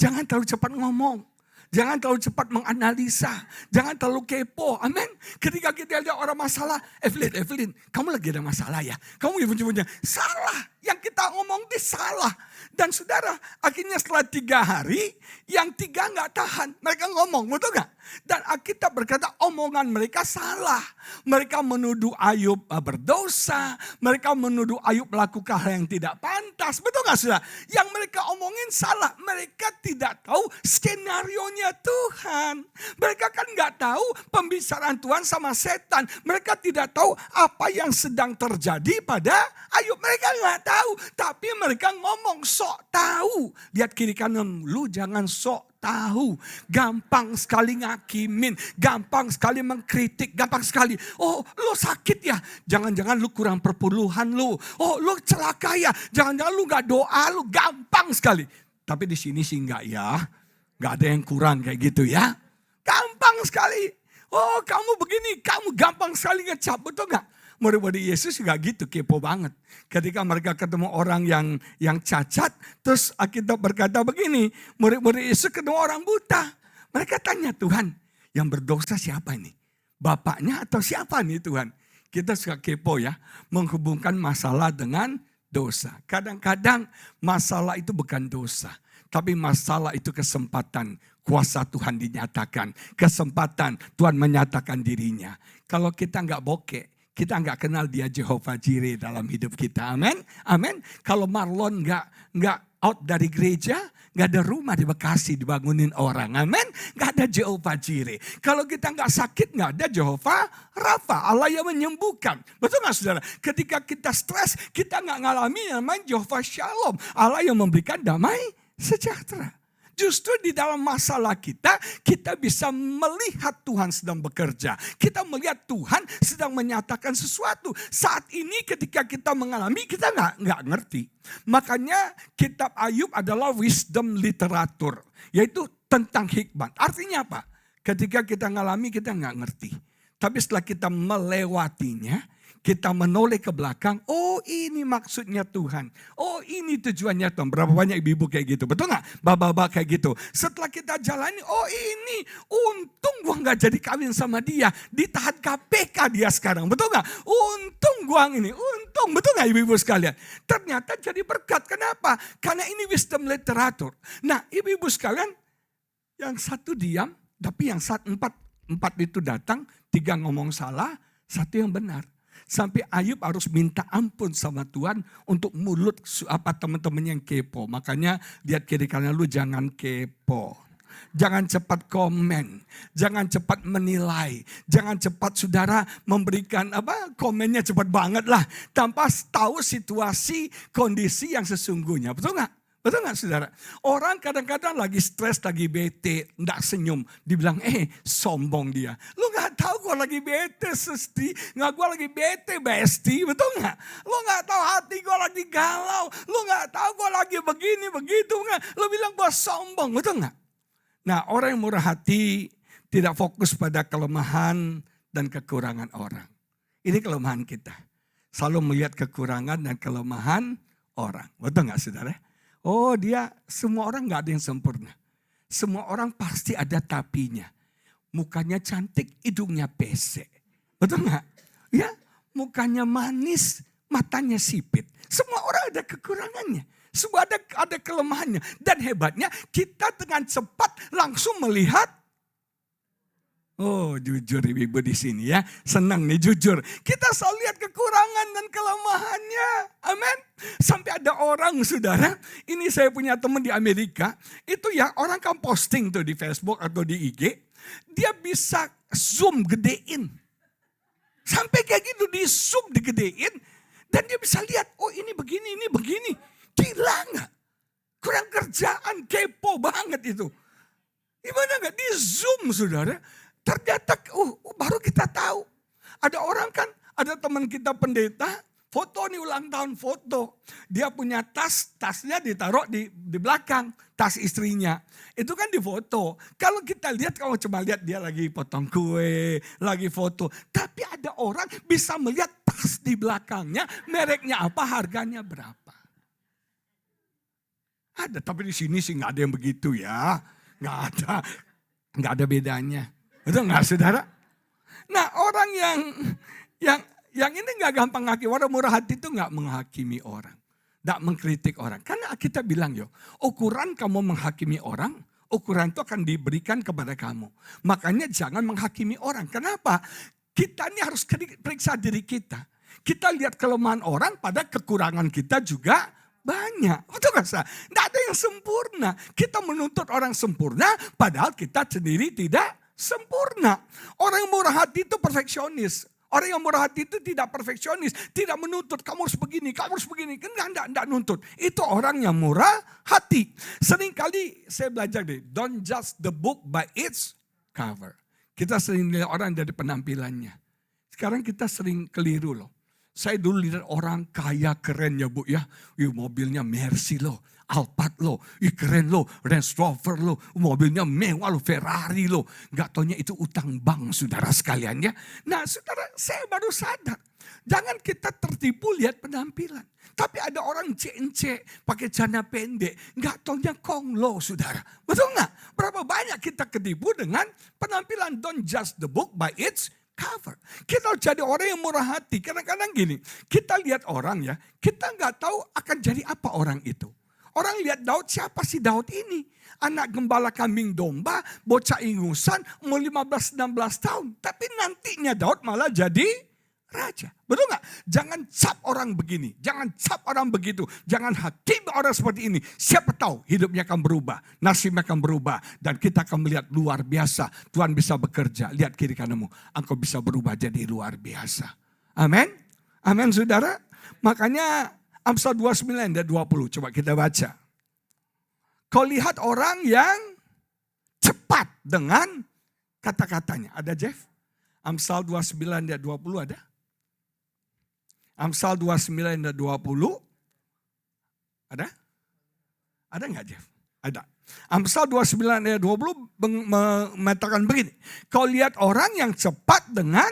Jangan terlalu cepat ngomong. Jangan terlalu cepat menganalisa. Jangan terlalu kepo. Amin. Ketika kita lihat orang masalah. Evelyn, kamu lagi ada masalah ya? Kamu ibu-ibunya salah. Yang kita ngomong itu salah. Dan saudara, akhirnya setelah 3 hari, yang 3 gak tahan. Mereka ngomong, betul gak? Dan Alkitab berkata omongan mereka salah. Mereka menuduh Ayub berdosa. Mereka menuduh Ayub melakukan hal yang tidak pantas. Betul gak saudara? Yang mereka omongin salah. Mereka tidak tahu skenarionya Tuhan. Mereka kan gak tahu pembicaraan Tuhan sama setan. Mereka tidak tahu apa yang sedang terjadi pada Ayub. Mereka gak tahu. Tapi mereka ngomong sok tahu. Lihat kiri kanan, lu jangan sok tahu. Gampang sekali ngakimin. Gampang sekali mengkritik. Gampang sekali. Oh lu sakit ya. Jangan-jangan lu kurang perpuluhan lu. Oh lu celaka ya. Jangan-jangan lu gak doa lu. Gampang sekali. Tapi di sini sih enggak ya. Gak ada yang kurang kayak gitu ya. Gampang sekali. Oh kamu begini. Kamu gampang sekali ngecap. Betul gak? Murid-murid Yesus juga gitu, kepo banget. Ketika mereka ketemu orang yang cacat, terus Alkitab berkata begini, murid-murid Yesus ketemu orang buta. Mereka tanya, Tuhan, yang berdosa siapa ini? Bapaknya atau siapa nih Tuhan? Kita suka kepo ya, menghubungkan masalah dengan dosa. Kadang-kadang masalah itu bukan dosa, tapi masalah itu kesempatan kuasa Tuhan dinyatakan. Kesempatan Tuhan menyatakan dirinya. Kalau kita nggak bokeh, kita nggak kenal dia Jehovah Jireh dalam hidup kita. Amin. Amin. Kalau Marlon nggak out dari gereja, nggak ada rumah di Bekasi dibangunin orang. Amin. Nggak ada Jehovah Jireh. Kalau kita nggak sakit, nggak ada Jehovah Rafa, Allah yang menyembuhkan. Betul nggak saudara? Ketika kita stres, kita nggak ngalami yang namanya Jehovah Shalom, Allah yang memberikan damai sejahtera. Justru di dalam masalah kita bisa melihat Tuhan sedang bekerja. Kita melihat Tuhan sedang menyatakan sesuatu. Saat ini ketika kita mengalami, kita nggak ngerti. Makanya kitab Ayub adalah wisdom literatur. Yaitu tentang hikmat. Artinya apa? Ketika kita mengalami, kita nggak ngerti. Tapi setelah kita melewatinya, kita menoleh ke belakang, oh ini maksudnya Tuhan. Oh ini tujuannya Tuhan. Berapa banyak ibu-ibu kayak gitu, betul gak? Bapak-bapak kayak gitu. Setelah kita jalani, oh ini untung gua gak jadi kawin sama dia. Ditahan KPK dia sekarang, betul gak? Untung gua ini, untung, betul gak ibu-ibu sekalian? Ternyata jadi berkat, kenapa? Karena ini wisdom literatur. Nah ibu-ibu sekalian, yang satu diam, tapi yang empat itu datang, 3 ngomong salah, 1 yang benar. Sampai Ayub harus minta ampun sama Tuhan untuk mulut teman-teman yang kepo. Makanya lihat kiri kanan lu, jangan kepo. Jangan cepat komen, jangan cepat menilai, jangan cepat saudara memberikan komennya cepat banget lah. Tanpa tahu situasi, kondisi yang sesungguhnya, betul gak? Betul gak saudara? Orang kadang-kadang lagi stres, lagi bete, gak senyum. Dibilang, sombong dia. Lu gak tahu gue lagi bete, Sesti. Gak, gue lagi bete, Besti. Betul gak? Lu gak tahu hati gue lagi galau. Lu gak tahu gue lagi begini, begitu gak? Lu bilang gue sombong, betul gak? Nah orang yang murah hati tidak fokus pada kelemahan dan kekurangan orang. Ini kelemahan kita. Selalu melihat kekurangan dan kelemahan orang. Betul gak saudara? Oh dia, semua orang gak ada yang sempurna. Semua orang pasti ada tapinya. Mukanya cantik, hidungnya pesek. Betul gak? Ya, mukanya manis, matanya sipit. Semua orang ada kekurangannya. Semua ada kelemahannya. Dan hebatnya kita dengan cepat langsung melihat. Oh jujur ibu-ibu di sini ya, senang nih jujur. Kita selalu lihat kekurangan dan kelemahannya, amin. Sampai ada orang saudara, ini saya punya teman di Amerika, itu ya orang kan posting tuh di Facebook atau di IG, dia bisa zoom gedein. Sampai kayak gitu di zoom digedein, dan dia bisa lihat, oh ini begini, ini begini. Gila gak? Kurang kerjaan, kepo banget itu. Gimana gak di zoom saudara? Ternyata baru kita tahu. Ada orang kan, ada teman kita pendeta, foto nih ulang tahun foto. Dia punya tasnya ditaruh di belakang, tas istrinya. Itu kan di foto. Kalau kita lihat, kalau cuma lihat dia lagi potong kue, lagi foto. Tapi ada orang bisa melihat tas di belakangnya, mereknya apa, harganya berapa. Ada, tapi di sini sih nggak ada yang begitu ya. Nggak ada bedanya. Betul nggak saudara? Nah orang yang ini nggak gampang menghakimi. Orang murah hati itu nggak menghakimi orang. Nggak mengkritik orang. Karena kita bilang ukuran kamu menghakimi orang, ukuran itu akan diberikan kepada kamu. Makanya jangan menghakimi orang. Kenapa? Kita ini harus periksa diri kita. Kita lihat kelemahan orang pada kekurangan kita juga banyak. Betul gak sih? Tidak ada yang sempurna. Kita menuntut orang sempurna padahal kita sendiri tidak sempurna. Orang yang murah hati itu perfeksionis. Orang yang murah hati itu tidak perfeksionis. Tidak menuntut, kamu harus begini, kamu harus begini. Enggak nuntut. Itu orang yang murah hati. Seringkali saya belajar deh, don't judge the book by its cover. Kita sering lihat orang dari penampilannya. Sekarang kita sering keliru loh. Saya dulu lihat orang kaya keren ya bu ya. Mobilnya Mercy loh. Alphard lo, keren lo, Range Rover lo, mobilnya mewah lo, Ferrari lo. Gak taunya itu utang bank saudara sekalian ya. Nah saudara, saya baru sadar. Jangan kita tertipu lihat penampilan. Tapi ada orang CNC pakai celana pendek. Gak taunya konglo saudara. Betul gak? Berapa banyak kita ketipu dengan penampilan. Don't judge the book by its cover. Kita harus jadi orang yang murah hati. Kadang-kadang gini, kita lihat orang ya, kita nggak tahu akan jadi apa orang itu. Orang lihat Daud, siapa sih Daud ini? Anak gembala kambing domba, bocah ingusan, umur 15-16 tahun. Tapi nantinya Daud malah jadi raja. Betul gak? Jangan cap orang begini, jangan cap orang begitu. Jangan hakimi orang seperti ini. Siapa tahu hidupnya akan berubah, nasibnya akan berubah. Dan kita akan melihat luar biasa. Tuhan bisa bekerja, lihat kiri kananmu. Engkau bisa berubah jadi luar biasa. Amin. Amin saudara. Makanya Amsal 29 dan 20, coba kita baca. Kau lihat orang yang cepat dengan kata-katanya. Ada Jeff? Amsal 29 dan 20 ada? Amsal 29 dan 20. Ada? Ada enggak Jeff? Ada. Amsal 29 dan 20 mengatakan begini. Kau lihat orang yang cepat dengan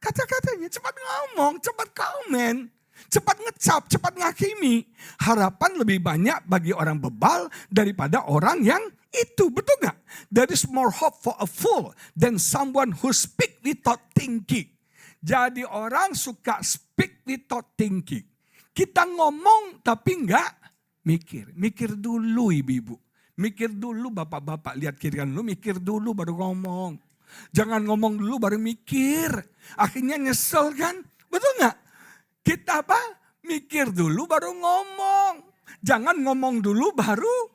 kata-katanya. Cepat ngomong, cepat komen. Cepat ngecap, cepat ngakimi. Harapan lebih banyak bagi orang bebal daripada orang yang itu. Betul gak? There is more hope for a fool than someone who speak without thinking. Jadi orang suka speak without thinking. Kita ngomong tapi enggak mikir. Mikir dulu ibu-ibu. Mikir dulu bapak-bapak. Lihat kiri kan lu, mikir dulu baru ngomong. Jangan ngomong dulu baru mikir. Akhirnya nyesel kan? Betul gak? Kita apa? Mikir dulu baru ngomong. Jangan ngomong dulu baru.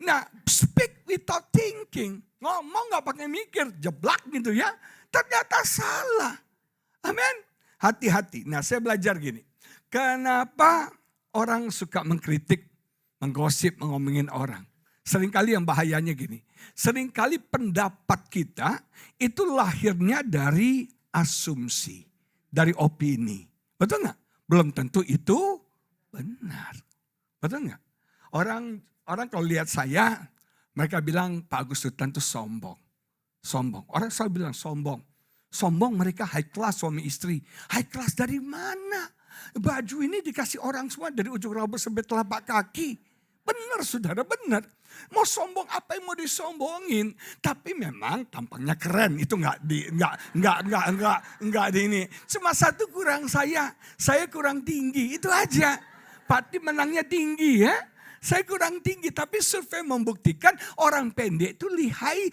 Nah, speak without thinking. Ngomong gak pakai mikir, jeblak gitu ya. Ternyata salah. Amin. Hati-hati. Nah, saya belajar gini. Kenapa orang suka mengkritik, menggosip, ngomongin orang? Seringkali yang bahayanya gini. Seringkali pendapat kita itu lahirnya dari asumsi, dari opini. Betul nggak? Belum tentu itu benar. Betul nggak? Orang kalau lihat saya, mereka bilang Pak Agus Tutan itu sombong. Sombong. Orang selalu bilang sombong. Sombong mereka high class suami istri. High class dari mana? Baju ini dikasih orang semua dari ujung rambut sampai telapak kaki. Benar saudara, benar. Mau sombong apa yang mau disombongin? Tapi memang tampangnya keren. Itu enggak di ini. Cuma satu kurang saya kurang tinggi. Itu aja. Pati menangnya tinggi ya. Saya kurang tinggi. Tapi survei membuktikan orang pendek itu lihai,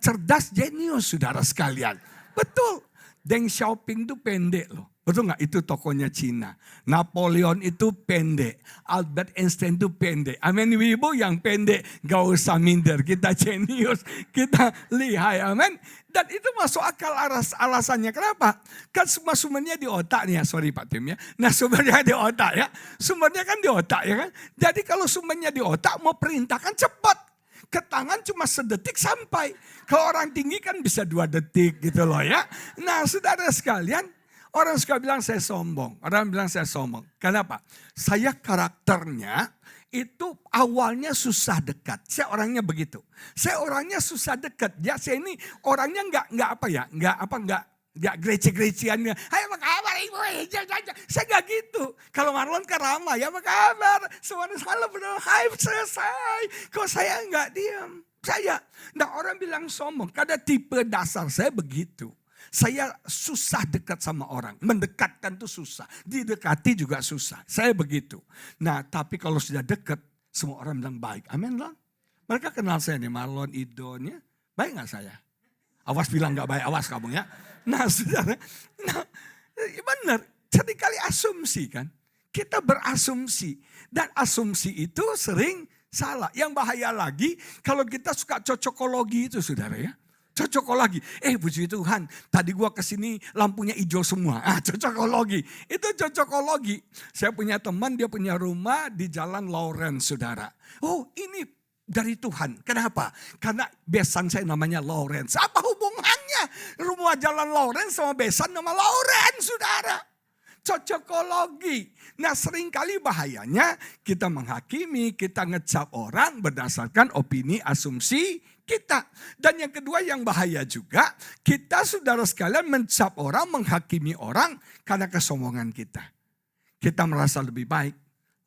cerdas, jenius saudara sekalian. Betul. Deng Xiaoping itu pendek loh. Betul gak? Itu tokonya Cina. Napoleon itu pendek. Albert Einstein itu pendek. Amin ibu yang pendek. Gak usah minder. Kita jenius. Kita lihai. Amin. Dan itu masuk akal alasannya. Kenapa? Kan semua sumbernya di otak nih ya. Sorry Pak Tim ya. Nah sumbernya di otak ya. Sumbernya kan di otak ya kan. Jadi kalau sumbernya di otak mau perintahkan cepat. Ke tangan cuma sedetik sampai. Kalau orang tinggi kan bisa 2 detik gitu loh ya. Nah saudara sekalian. Orang suka bilang saya sombong. Orang bilang saya sombong. Kenapa? Saya karakternya itu awalnya susah dekat. Saya orangnya begitu. Saya orangnya susah dekat. Ya saya ini orangnya nggak grece-grecian. Hai apa kabar ibu? Saya nggak gitu. Kalau Marlon kan ramah. Ya apa kabar? Semuanya salah benar. Hai selesai. Kok saya nggak diam. Nah orang bilang sombong. Karena tipe dasar saya begitu. Saya susah dekat sama orang. Mendekatkan itu susah. Didekati juga susah. Saya begitu. Nah tapi kalau sudah dekat, semua orang bilang baik. Amin lah. Mereka kenal saya nih, Marlon, Idonnya. Baik gak saya? Awas bilang gak baik, awas kamu ya. Nah saudara, benar. Seringkali asumsi kan. Kita berasumsi. Dan asumsi itu sering salah. Yang bahaya lagi, kalau kita suka cocokologi itu saudara ya. Cocokologi. Puji Tuhan, tadi gua kesini lampunya hijau semua. Cocokologi. Itu cocokologi. Saya punya teman, dia punya rumah di Jalan Lawrence, saudara. Oh ini dari Tuhan. Kenapa? Karena besan saya namanya Lawrence. Apa hubungannya rumah Jalan Lawrence sama besan nama Lawrence, saudara? Cocokologi. Nah seringkali bahayanya kita menghakimi, kita ngecap orang berdasarkan opini, asumsi kita. Dan yang kedua yang bahaya juga, kita saudara sekalian mencap orang, menghakimi orang karena kesombongan kita. Kita merasa lebih baik,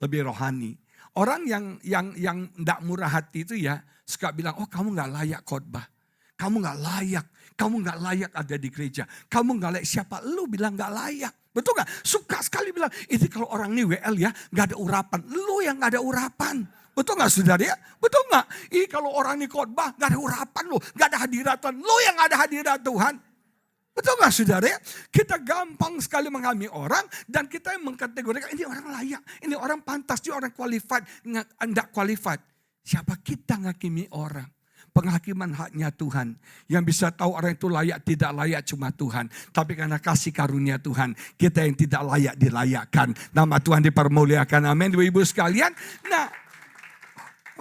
lebih rohani. Orang yang tidak murah hati itu ya suka bilang, oh kamu gak layak khotbah. kamu gak layak. Kamu gak layak ada di gereja. Kamu gak layak. Siapa lu bilang gak layak? Betul gak? Suka sekali bilang, itu kalau orang ini WL ya gak ada urapan. Lu yang gak ada urapan. Betul gak saudara ya? Betul gak? Kalau orang ini khotbah gak ada urapan lu. Gak ada hadirat Tuhan. Lu yang gak ada hadirat Tuhan. Betul gak saudara ya? Kita gampang sekali menghakimi orang. Dan kita yang mengkategorikan ini orang layak. Ini orang pantas. Dia orang qualified. Tidak qualified. Siapa kita menghakimi orang? Penghakiman haknya Tuhan. Yang bisa tahu orang itu layak tidak layak cuma Tuhan. Tapi karena kasih karunia Tuhan. Kita yang tidak layak dilayakkan. Nama Tuhan dipermuliakan. Amin. Ibu-ibu sekalian. Nah,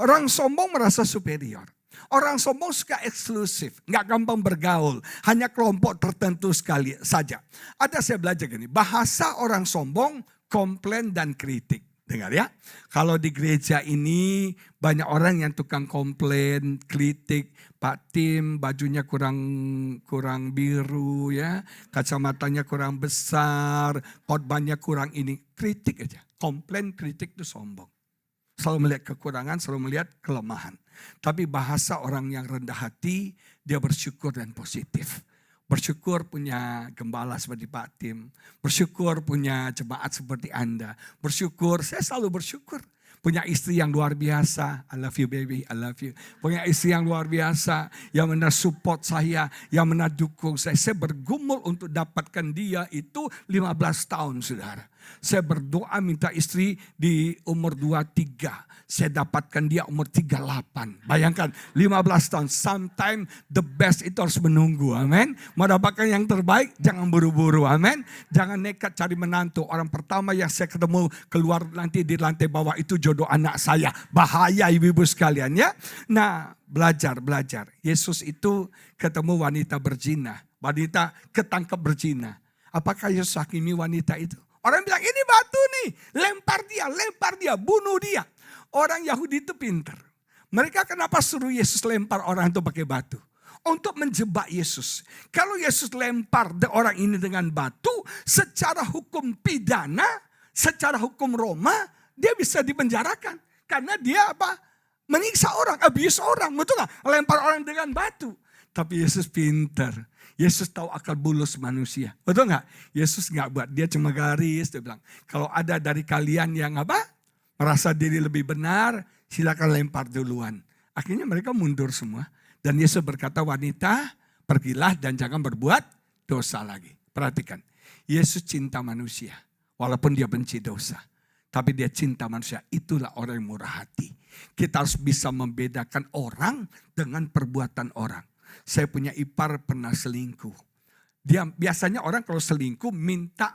orang sombong merasa superior. Orang sombong suka eksklusif. Gak gampang bergaul. Hanya kelompok tertentu sekali saja. Ada saya belajar gini. Bahasa orang sombong, komplain dan kritik. Dengar ya, kalau di gereja ini banyak orang yang tukang komplain, kritik, Pak Tim bajunya kurang biru ya, kacamatanya kurang besar, khotbahnya kurang ini, kritik aja. Komplain, kritik itu sombong. Selalu melihat kekurangan, selalu melihat kelemahan. Tapi bahasa orang yang rendah hati, dia bersyukur dan positif. Bersyukur punya gembala seperti Pak Tim. Bersyukur punya jemaat seperti Anda. Bersyukur, saya selalu bersyukur. Punya istri yang luar biasa. I love you baby, I love you. Punya istri yang luar biasa. Yang benar support saya, yang benar dukung saya. Saya bergumul untuk dapatkan dia itu 15 tahun saudara. Saya berdoa minta istri di umur 23. Saya dapatkan dia umur 38. Bayangkan 15 tahun. Sometimes the best itu harus menunggu. Amin. Mau dapatkan yang terbaik jangan buru-buru. Amin. Jangan nekat cari menantu. Orang pertama yang saya ketemu keluar nanti di lantai bawah itu jodoh anak saya. Bahaya ibu-ibu sekalian ya. Nah belajar. Yesus itu ketemu wanita berzina. Wanita ketangkep berzina. Apakah Yesus hakimi wanita itu? Orang bilang ini batu nih, lempar dia, bunuh dia. Orang Yahudi itu pintar. Mereka kenapa suruh Yesus lempar orang itu pakai batu? Untuk menjebak Yesus. Kalau Yesus lempar orang ini dengan batu, secara hukum pidana, secara hukum Roma, dia bisa dipenjarakan. Karena dia apa? Menyiksa orang, abuse orang, betul gak? Lempar orang dengan batu. Tapi Yesus pintar. Yesus tahu akal bulus manusia. Betul gak? Yesus gak buat, dia cuma garis. Dia bilang, kalau ada dari kalian yang apa? Merasa diri lebih benar, silakan lempar duluan. Akhirnya mereka mundur semua. Dan Yesus berkata, wanita pergilah dan jangan berbuat dosa lagi. Perhatikan, Yesus cinta manusia. Walaupun dia benci dosa. Tapi dia cinta manusia, itulah orang yang murah hati. Kita harus bisa membedakan orang dengan perbuatan orang. Saya punya ipar pernah selingkuh. Dia biasanya orang kalau selingkuh minta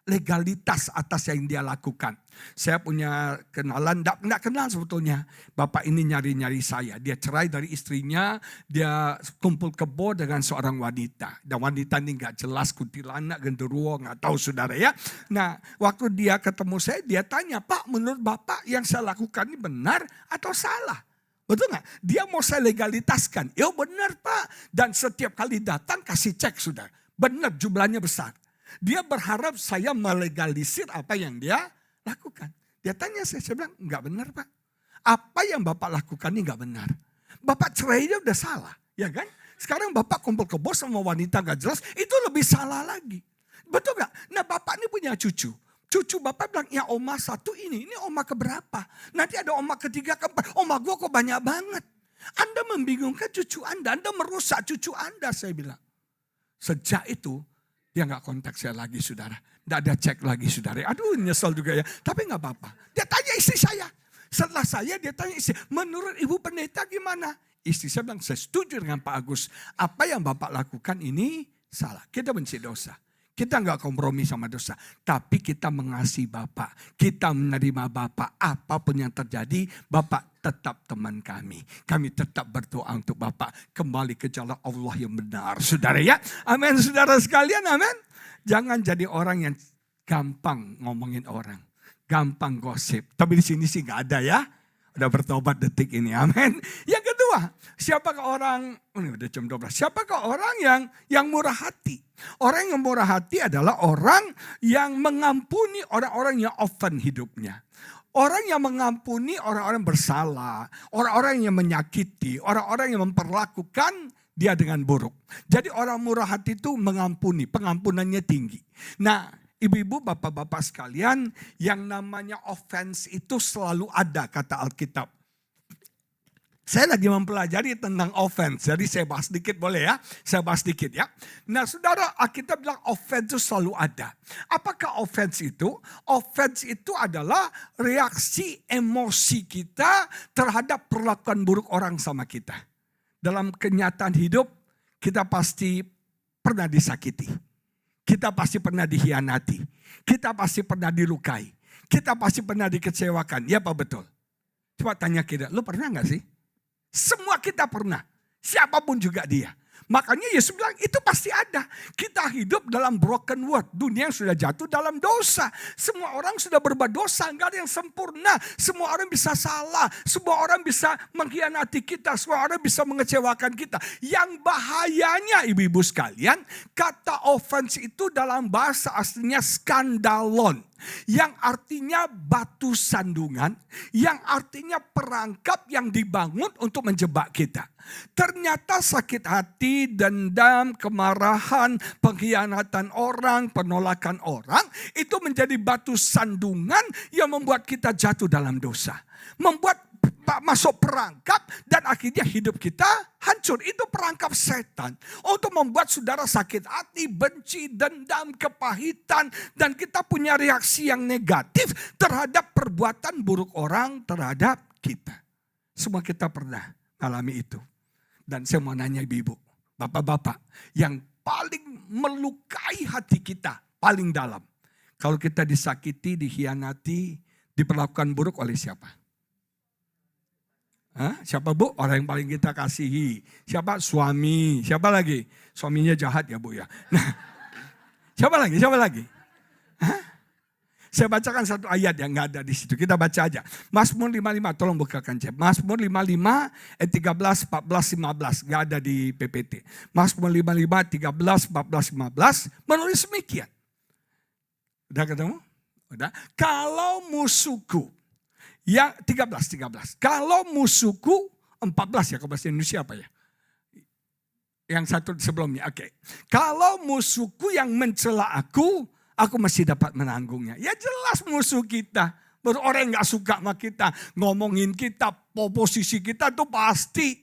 legalitas atas yang dia lakukan. Saya punya kenalan, enggak kenal sebetulnya. Bapak ini nyari-nyari saya. Dia cerai dari istrinya, dia kumpul kebo dengan seorang wanita. Dan wanita ini enggak jelas, kuntilanak, genderuwo, enggak tahu saudara ya. Nah, waktu dia ketemu saya, dia tanya, Pak menurut Bapak yang saya lakukan ini benar atau salah? Betul gak? Dia mau saya legalitaskan. Ya benar Pak. Dan setiap kali datang kasih cek sudah. Benar jumlahnya besar. Dia berharap saya melegalisir apa yang dia lakukan. Dia tanya saya bilang enggak benar Pak. Apa yang Bapak lakukan ini enggak benar. Bapak cerainya udah salah. Ya kan? Sekarang Bapak kumpul kebo sama wanita gak jelas. Itu lebih salah lagi. Betul gak? Nah Bapak ini punya cucu. Cucu Bapak bilang, ya oma satu ini oma keberapa? Nanti ada oma ketiga, keempat. Oma gue kok banyak banget. Anda membingungkan cucu Anda merusak cucu Anda, saya bilang. Sejak itu, dia gak kontak saya lagi saudara. Tidak ada cek lagi saudara. Aduh nyesel juga ya, tapi gak apa-apa. Dia tanya istri saya. Setelah saya dia tanya istri, menurut ibu pendeta gimana? Istri saya bilang, saya setuju dengan Pak Agus. Apa yang Bapak lakukan ini salah. Kita benci dosa. Kita nggak kompromi sama dosa, tapi kita mengasihi Bapak, kita menerima Bapak, apapun yang terjadi, Bapak tetap teman kami. Kami tetap berdoa untuk Bapak kembali ke jalan Allah yang benar, saudara ya. Amin, saudara sekalian, amin. Jangan jadi orang yang gampang ngomongin orang, gampang gosip. Tapi di sini sih nggak ada ya. Udah bertobat detik ini, amin. Yang kedua, siapakah orang, ini udah jam 12, siapakah orang yang murah hati? Orang yang murah hati adalah orang yang mengampuni orang-orang yang offend hidupnya. Orang yang mengampuni orang-orang bersalah, orang-orang yang menyakiti, orang-orang yang memperlakukan dia dengan buruk. Jadi orang murah hati itu mengampuni, pengampunannya tinggi. Nah, ibu-ibu, bapak-bapak sekalian, yang namanya offense itu selalu ada kata Alkitab. Saya lagi mempelajari tentang offense, jadi saya bahas sedikit boleh ya? Saya bahas sedikit ya. Nah saudara, kita bilang offense itu selalu ada. Apakah offense itu? Offense itu adalah reaksi emosi kita terhadap perlakuan buruk orang sama kita. Dalam kenyataan hidup, kita pasti pernah disakiti. Kita pasti pernah dikhianati. Kita pasti pernah dilukai. Kita pasti pernah dikecewakan. Ya apa betul? Coba tanya kita, lu pernah gak sih? Semua kita pernah, siapapun juga dia. Makanya Yesus bilang itu pasti ada. Kita hidup dalam broken world. Dunia yang sudah jatuh dalam dosa. Semua orang sudah berbuat dosa. Enggak ada yang sempurna. Semua orang bisa salah. Semua orang bisa mengkhianati kita. Semua orang bisa mengecewakan kita. Yang bahayanya ibu-ibu sekalian. Kata offense itu dalam bahasa aslinya skandalon. Yang artinya batu sandungan, yang artinya perangkap yang dibangun untuk menjebak kita. Ternyata sakit hati, dendam, kemarahan, pengkhianatan orang, penolakan orang, itu menjadi batu sandungan yang membuat kita jatuh dalam dosa. Membuat masuk perangkap dan akhirnya hidup kita hancur. Itu perangkap setan untuk membuat saudara sakit hati, benci, dendam, kepahitan, dan kita punya reaksi yang negatif terhadap perbuatan buruk orang terhadap kita. Semua kita pernah alami itu. Dan saya mau nanya ibu-ibu, bapak-bapak, yang paling melukai hati kita paling dalam. Kalau kita disakiti, dikhianati, diperlakukan buruk oleh siapa? Siapa bu? Orang yang paling kita kasihi. Siapa? Suami. Siapa lagi? Suaminya jahat ya bu ya. Nah, siapa lagi? Siapa lagi? Saya bacakan satu ayat yang nggak ada di situ. Kita baca aja. Mazmur 55, tolong bukakan cep. Mazmur 55 ayat 13, 14, 15. Nggak ada di PPT. Mazmur 55, 13, 14, 15 menulis demikian. Udah ketemu? Udah. Kalau musuhku, yang 13. Kalau musuhku, 14 ya, kalau bahasa Indonesia apa ya? Yang satu sebelumnya, oke. Kalau musuhku yang mencela aku masih dapat menanggungnya. Ya jelas musuh kita. Orang yang gak suka sama kita, ngomongin kita, posisi kita tuh pasti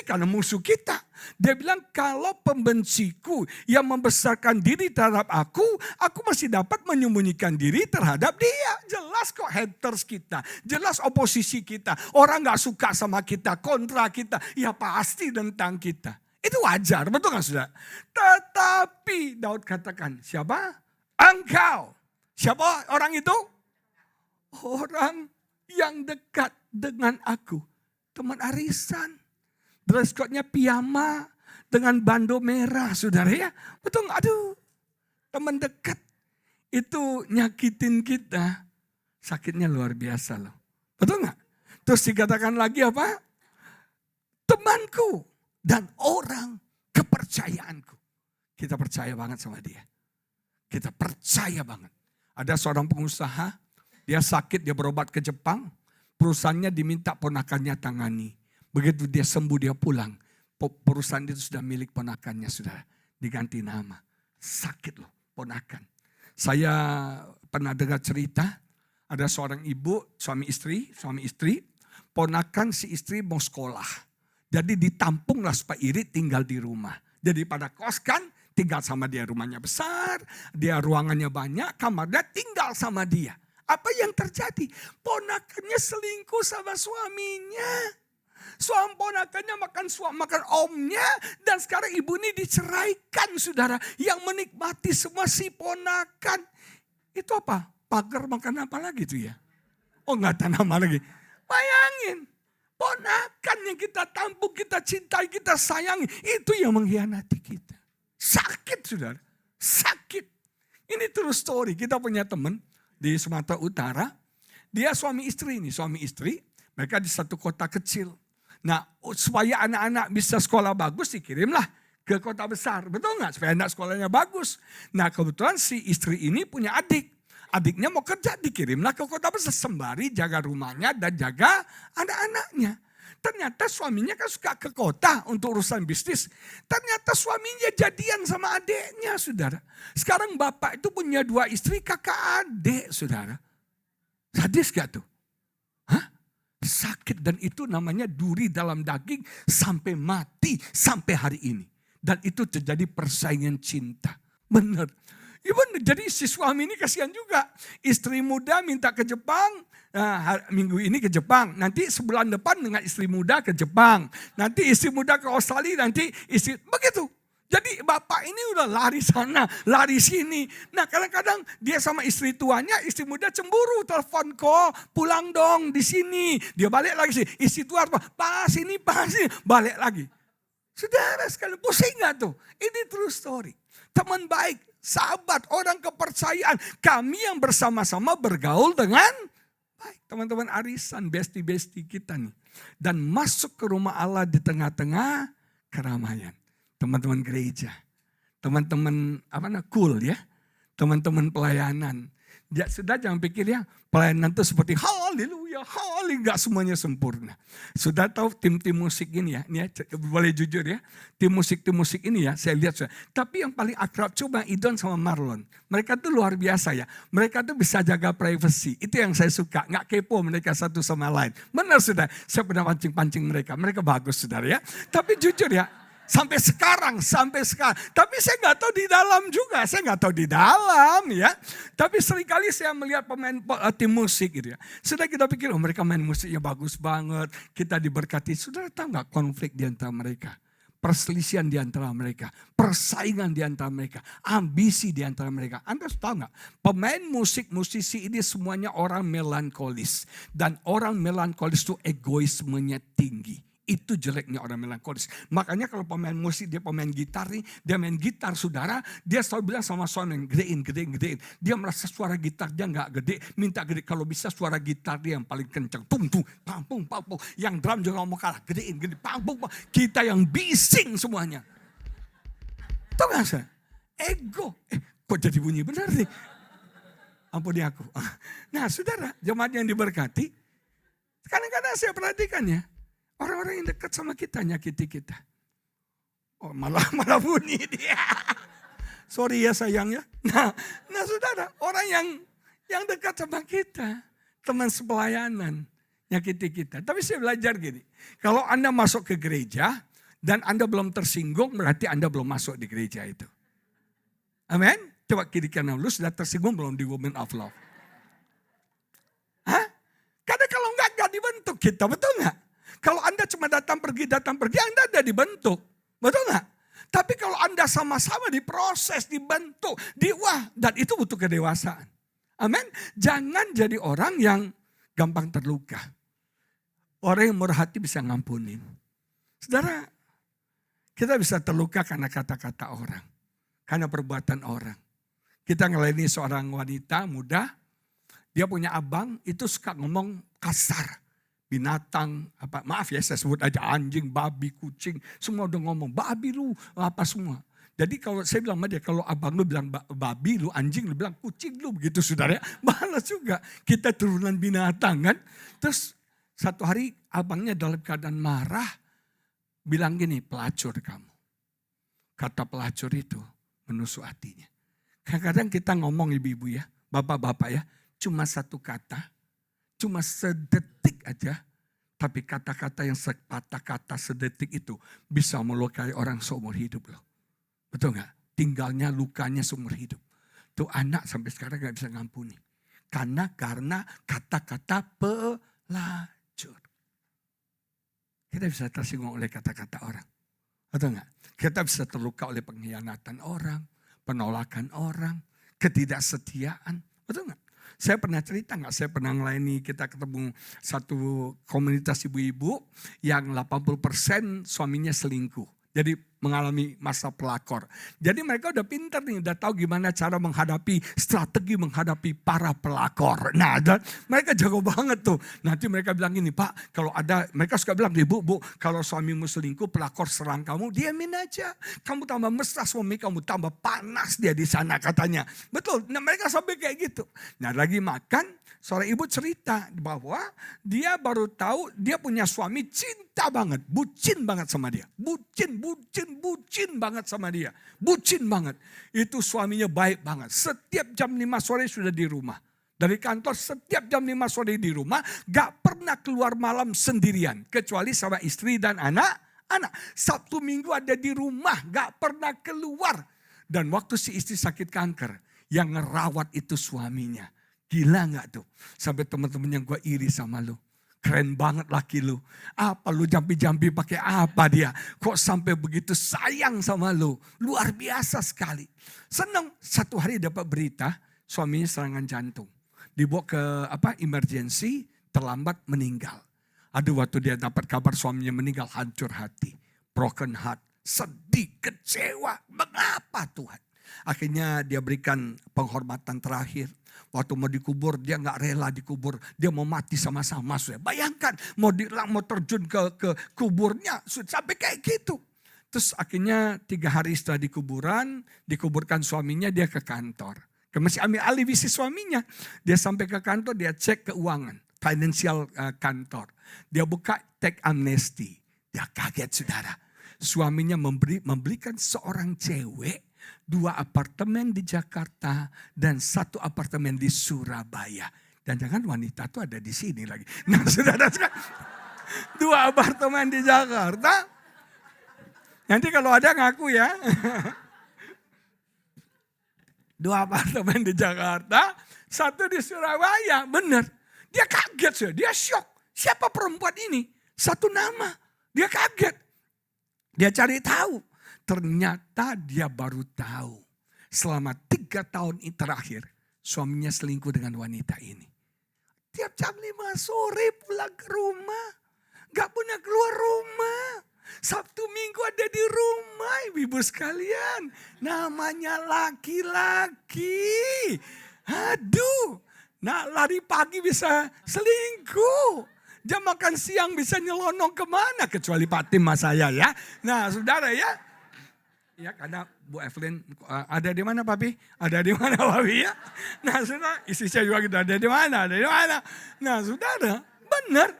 karena musuh kita. Dia bilang kalau pembenciku yang membesarkan diri terhadap aku masih dapat menyembunyikan diri terhadap dia. Jelas kok haters kita, jelas oposisi kita. Orang gak suka sama kita, kontra kita, ya pasti tentang kita. Itu wajar, betul gak saudara? Tetapi Daud katakan, siapa? Engkau. Siapa orang itu? Orang yang dekat dengan aku. Teman arisan. Dress code-nya piyama dengan bando merah, saudara ya. Betul nggak? Aduh, teman dekat. Itu nyakitin kita. Sakitnya luar biasa loh. Betul nggak? Terus dikatakan lagi apa? Temanku dan orang kepercayaanku. Kita percaya banget sama dia. Kita percaya banget. Ada seorang pengusaha, dia sakit, dia berobat ke Jepang. Perusahaannya diminta ponakannya tangani. Begitu dia sembuh, dia pulang. Perusahaan itu sudah milik ponakannya, sudah diganti nama. Sakit loh, ponakan. Saya pernah dengar cerita, ada seorang ibu, suami istri, ponakan si istri mau sekolah. Jadi ditampunglah supaya Iri tinggal di rumah. Jadi pada kos kan, tinggal sama dia, rumahnya besar, dia ruangannya banyak, kamarnya tinggal sama dia. Apa yang terjadi? Ponakannya selingkuh sama suaminya. Suami ponakannya makan omnya, dan sekarang ibu ini diceraikan, saudara. Yang menikmati semua si ponakan. Itu apa? Pagar makan apa lagi tuh ya? Oh nggak tahu nama lagi. Bayangin, ponakan yang kita tampung, kita cintai, kita sayangi, itu yang mengkhianati kita. Sakit saudara, sakit. Ini true story. Kita punya teman di Sumatera Utara. Dia suami istri, mereka di satu kota kecil. Nah supaya anak-anak bisa sekolah bagus dikirimlah ke kota besar. Betul nggak? Supaya anak sekolahnya bagus. Nah kebetulan si istri ini punya adik. adiknya mau kerja, dikirimlah ke kota besar sembari jaga rumahnya dan jaga anak-anaknya. Ternyata suaminya kan suka ke kota untuk urusan bisnis. Ternyata suaminya jadian sama adiknya, saudara. Sekarang bapak itu punya 2 istri, kakak adik, saudara. Sadis gak tuh? Hah? Sakit, dan itu namanya duri dalam daging sampai mati, sampai hari ini. Dan itu terjadi persaingan cinta. Benar. Ya benar, jadi si suami ini kasihan juga. Istri muda minta ke Jepang, minggu ini ke Jepang. Nanti sebulan depan dengan istri muda ke Jepang. Nanti istri muda ke Australia, nanti istri, begitu. Jadi bapak ini udah lari sana, lari sini. Nah kadang-kadang dia sama istri tuanya, istri muda cemburu. Telepon kok, pulang dong di sini. Dia balik lagi sih, istri tua, pas ini, balik lagi. Saudara sekalian, pusing gak tuh? Ini true story. Teman baik, sahabat, orang kepercayaan. Kami yang bersama-sama bergaul dengan baik. Teman-teman arisan, besti-besti kita nih. Dan masuk ke rumah Allah di tengah-tengah keramaian. Teman-teman gereja. Teman-teman cool ya. Teman-teman pelayanan. Ya, sudah jangan pikir ya pelayanan itu seperti haleluya, gak semuanya sempurna. Sudah tahu tim-tim musik ini ya, ini ya, boleh jujur ya. Tim musik ini ya, saya lihat. Tapi yang paling akrab coba Idon sama Marlon. Mereka tuh luar biasa ya. Mereka tuh bisa jaga privasi. Itu yang saya suka, gak kepo mereka satu sama lain. Benar sudah, saya pernah pancing-pancing mereka. Mereka bagus saudara ya. Tapi jujur ya, sampai sekarang. Tapi saya nggak tahu di dalam juga, ya. Tapi seringkali saya melihat pemain tim musik gitu ya. Sudah kita pikir, mereka main musiknya bagus banget, kita diberkati. Sudah tahu nggak konflik di antara mereka? Perselisihan di antara mereka, persaingan di antara mereka, ambisi di antara mereka. Anda tahu nggak? Pemain musisi ini semuanya orang melankolis. Dan orang melankolis itu egoismenya tinggi. Itu jeleknya orang melankolis. Makanya kalau pemain musik, dia pemain gitar nih, dia main gitar saudara, dia selalu bilang sama suami, gedein. Dia merasa suara gitar dia gak gede, minta gede. Kalau bisa suara gitar dia yang paling kencang, tung, pampung. Yang drum juga mau kalah, gedein, pampung. Kita yang bising semuanya. Tahu gak saya? Ego. Kok jadi bunyi benar nih? Ampuni aku. Nah saudara, jemaat yang diberkati, kadang-kadang saya perhatikan ya, orang-orang yang dekat sama kita nyakiti kita. Oh malah bunyi dia. Sorry ya sayang ya. Nah saudara, orang yang dekat sama kita, teman sepelayanan, nyakiti kita. Tapi saya belajar gini, kalau Anda masuk ke gereja dan Anda belum tersinggung, berarti Anda belum masuk di gereja itu. Amin. Coba kiri kanan lu sudah tersinggung belum di Women of Love? Hah? Karena kalau enggak dibentuk kita, betul enggak? Kalau Anda cuma datang pergi, Anda ada dibentuk. Betul nggak? Tapi kalau Anda sama-sama diproses, dibentuk, dan itu butuh kedewasaan. Amin. Jangan jadi orang yang gampang terluka. Orang yang murah hati bisa ngampunin. Saudara, kita bisa terluka karena kata-kata orang. Karena perbuatan orang. Kita ngelayani seorang wanita muda, dia punya abang, itu suka ngomong kasar. Binatang, maaf ya saya sebut aja anjing, babi, kucing, semua udah ngomong, babi lu, apa semua. Jadi kalau saya bilang sama dia, kalau abang lu bilang babi lu, anjing lu bilang kucing lu, begitu saudara ya. Malas juga, kita turunan binatang kan. Terus satu hari abangnya dalam keadaan marah, bilang gini, pelacur kamu. Kata pelacur itu menusuk hatinya. Kadang-kadang kita ngomong ibu-ibu ya, bapak-bapak ya, cuma satu kata. Cuma sedetik aja, tapi kata-kata yang sepatah kata sedetik itu bisa melukai orang seumur hidup loh. Betul gak? Tinggalnya lukanya seumur hidup. Tuh anak sampai sekarang gak bisa ngampuni. Karena kata-kata pelacur. Kita bisa tersinggung oleh kata-kata orang. Betul gak? Kita bisa terluka oleh pengkhianatan orang, penolakan orang, ketidaksetiaan. Betul gak? Saya pernah cerita nggak? Saya pernah melayani, kita ketemu satu komunitas ibu-ibu yang 80% suaminya selingkuh. Jadi mengalami masa pelakor. Jadi mereka udah pintar nih, udah tahu gimana cara menghadapi, strategi menghadapi para pelakor. Nah, dan mereka jago banget tuh. Nanti mereka bilang gini, Pak, kalau ada, mereka suka bilang, Bu, kalau suamimu selingkuh, pelakor serang kamu, diamin aja. Kamu tambah mesra suami kamu, tambah panas dia di sana katanya. Betul, nah mereka sampai kayak gitu. Nah lagi makan, seorang ibu cerita bahwa dia baru tahu dia punya suami cinta banget, bucin banget sama dia. Bucin banget sama dia. Bucin banget. Itu suaminya baik banget. Setiap jam 5 sore sudah di rumah. Dari kantor setiap jam 5 sore di rumah, gak pernah keluar malam sendirian. Kecuali sama istri dan anak. Sabtu Minggu ada di rumah, gak pernah keluar. Dan waktu si istri sakit kanker, yang ngerawat itu suaminya. Gila gak tuh? Sampai teman-teman yang gue iri sama lu. Keren banget laki lu. Apa lu jampi-jampi pakai apa dia? Kok sampai begitu sayang sama lu? Luar biasa sekali. Senang satu hari dapat berita suaminya serangan jantung. Dibawa ke emergency, terlambat meninggal. Aduh, waktu dia dapat kabar suaminya meninggal, hancur hati. Broken heart, sedih, kecewa. Mengapa Tuhan? Akhirnya dia berikan penghormatan terakhir. Waktu mau dikubur, dia gak rela dikubur. Dia mau mati sama-sama. Bayangkan, mau terjun ke kuburnya. Sampai kayak gitu. Terus akhirnya 3 hari setelah dikuburkan suaminya, dia ke kantor. Masih ambil alih visi suaminya. Dia sampai ke kantor, dia cek keuangan. Financial kantor. Dia buka teks amnesti. Dia kaget saudara. Suaminya membelikan seorang cewek 2 apartemen di Jakarta dan 1 apartemen di Surabaya. Dan jangan wanita tuh ada di sini lagi. Nah saudara, 2 apartemen di Jakarta. Nanti kalau ada ngaku ya. 2 apartemen di Jakarta, 1 di Surabaya. Bener. Dia kaget, dia shock. Siapa perempuan ini? 1 nama. Dia kaget. Dia cari tahu. Ternyata dia baru tahu. Selama 3 tahun terakhir, suaminya selingkuh dengan wanita ini. Tiap jam 5 sore pulang ke rumah. Gak pernah keluar rumah. Sabtu Minggu ada di rumah, ibu sekalian. Namanya laki-laki. Aduh, nah lari pagi bisa selingkuh. Jam makan siang bisa nyelonong kemana, kecuali Pak Tim mas saya ya. Nah saudara ya. Ya karena Bu Evelyn, ada di mana Papi? Ada di mana Papi ya? Nah saudara, istri saya juga gitu, ada di mana? Nah saudara, benar.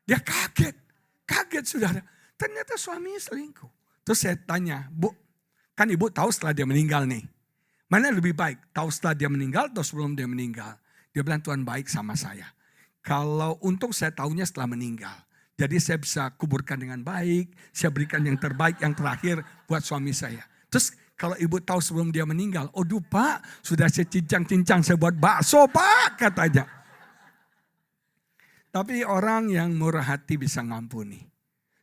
Dia kaget saudara. Ternyata suaminya selingkuh. Terus saya tanya, Bu, kan ibu tahu setelah dia meninggal nih. Mana lebih baik, tahu setelah dia meninggal atau sebelum dia meninggal? Dia bilang Tuhan baik sama saya. Kalau untuk saya tahunya setelah meninggal. Jadi saya bisa kuburkan dengan baik, saya berikan yang terbaik, yang terakhir buat suami saya. Terus kalau ibu tahu sebelum dia meninggal, aduh Pak, sudah saya cincang-cincang, saya buat bakso Pak, katanya. Tapi orang yang murah hati bisa ngampuni.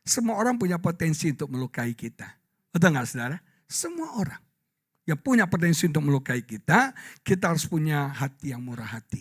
Semua orang punya potensi untuk melukai kita. Betul gak saudara? Semua orang yang punya potensi untuk melukai kita, kita harus punya hati yang murah hati.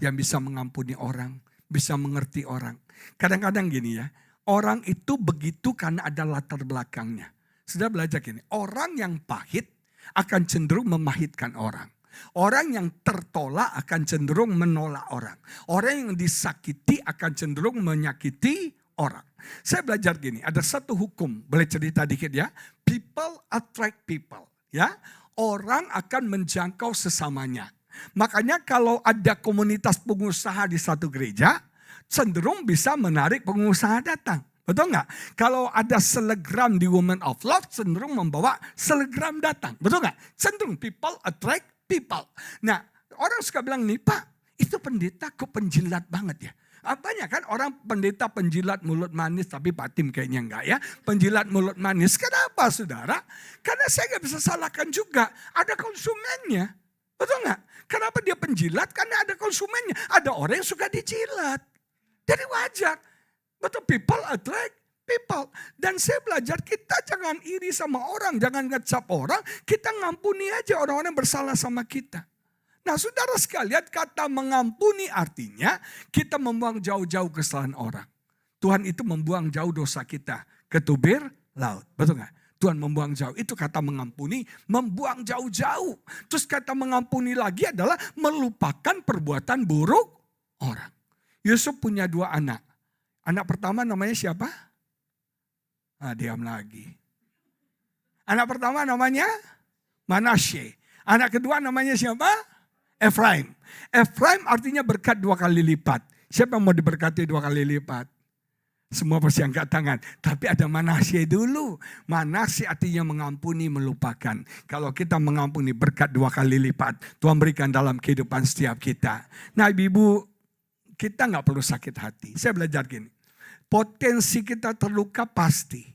Yang bisa mengampuni orang, bisa mengerti orang. Kadang-kadang gini ya, orang itu begitu karena ada latar belakangnya. Sudah belajar gini, orang yang pahit akan cenderung memahitkan orang. Orang yang tertolak akan cenderung menolak orang. Orang yang disakiti akan cenderung menyakiti orang. Saya belajar gini, ada satu hukum, boleh cerita dikit ya. People attract people. Ya, orang akan menjangkau sesamanya. Makanya kalau ada komunitas pengusaha di satu gereja, cenderung bisa menarik pengusaha datang. Betul nggak? Kalau ada selegram di Women of Love, cenderung membawa selegram datang. Betul nggak? Cenderung people attract people. Nah, orang suka bilang nih, Pak, itu pendeta kok penjilat banget ya. Banyak kan orang pendeta penjilat mulut manis, tapi Pak Tim kayaknya enggak ya. Penjilat mulut manis, kenapa saudara? Karena saya nggak bisa salahkan juga, ada konsumennya. Betul nggak? Kenapa dia penjilat? Karena ada konsumennya. Ada orang yang suka dijilat. Jadi wajar. Betul, people attract people. Dan saya belajar kita jangan iri sama orang, jangan ngecap orang. Kita ngampuni aja orang-orang yang bersalah sama kita. Nah saudara sekalian, kata mengampuni artinya kita membuang jauh-jauh kesalahan orang. Tuhan itu membuang jauh dosa kita ke tubir laut. Betul nggak? Tuhan membuang jauh. Itu kata mengampuni, membuang jauh-jauh. Terus kata mengampuni lagi adalah melupakan perbuatan buruk orang. Yusuf punya 2 anak. Anak pertama namanya siapa? Diam lagi. Anak pertama namanya Manasye. Anak kedua namanya siapa? Efraim. Efraim artinya berkat 2 kali lipat. Siapa yang mau diberkati 2 kali lipat? Semua pasti angkat tangan. Tapi ada Manasye dulu. Manasye artinya mengampuni, melupakan. Kalau kita mengampuni berkat 2 kali lipat. Tuhan berikan dalam kehidupan setiap kita. Nah ibu-ibu, kita gak perlu sakit hati. Saya belajar gini. Potensi kita terluka pasti.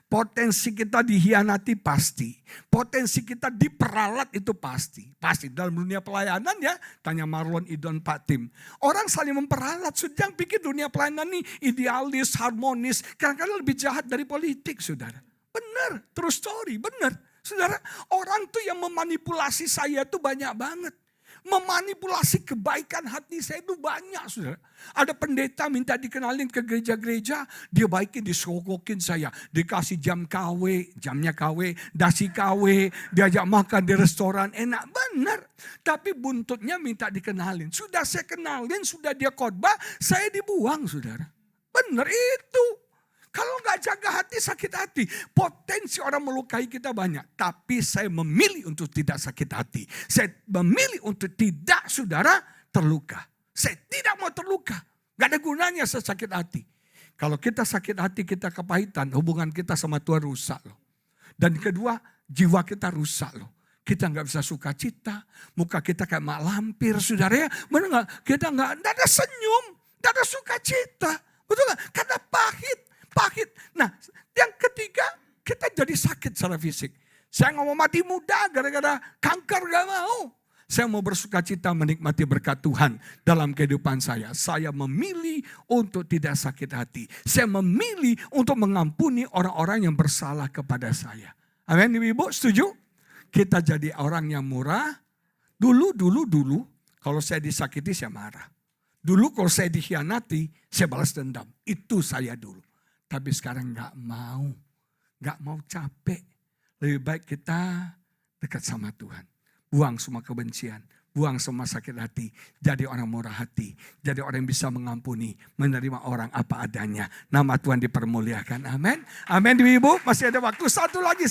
Potensi kita dihianati pasti. Potensi kita diperalat itu pasti. Pasti dalam dunia pelayanan ya. Tanya Marlon, Idon, Pak Tim. Orang saling memperalat. Sedang pikir dunia pelayanan ini idealis, harmonis. Kadang-kadang lebih jahat dari politik saudara. Benar, true story, benar. Saudara, orang tuh yang memanipulasi saya tuh banyak banget. Memanipulasi kebaikan hati saya itu banyak saudara. Ada pendeta minta dikenalin ke gereja-gereja. Dia baikin, disogokin saya. Dikasih jam KW, jamnya KW, dasi KW. Diajak makan di restoran, enak benar. Tapi buntutnya minta dikenalin. Sudah saya kenalin, sudah dia khotbah, saya dibuang saudara. Benar itu. Kalau nggak jaga hati, sakit hati. Potensi orang melukai kita banyak. Tapi saya memilih untuk tidak sakit hati. Saya memilih untuk tidak saudara terluka. Saya tidak mau terluka. Gak ada gunanya saya sakit hati. Kalau kita sakit hati, kita kepahitan. Hubungan kita sama Tuhan rusak loh. Dan kedua, jiwa kita rusak loh. Kita nggak bisa sukacita. Muka kita kayak mak lampir saudara ya. Benar nggak? Kita nggak ada senyum. Nggak ada sukacita. Betul nggak? Karena pahit. Nah yang ketiga kita jadi sakit secara fisik. Saya nggak mau mati muda gara-gara kanker, gak mau. Saya mau bersukacita menikmati berkat Tuhan dalam kehidupan saya. Saya memilih untuk tidak sakit hati. Saya memilih untuk mengampuni orang-orang yang bersalah kepada saya. Amin ibu-ibu, setuju? Kita jadi orang yang murah. Dulu kalau saya disakiti saya marah. Dulu kalau saya dikhianati saya balas dendam. Itu saya dulu. Tapi sekarang gak mau capek. Lebih baik kita dekat sama Tuhan. Buang semua kebencian, buang semua sakit hati. Jadi orang murah hati, jadi orang yang bisa mengampuni, menerima orang apa adanya. Nama Tuhan dipermuliakan, amin. Amin ibu, masih ada waktu. Satu lagi.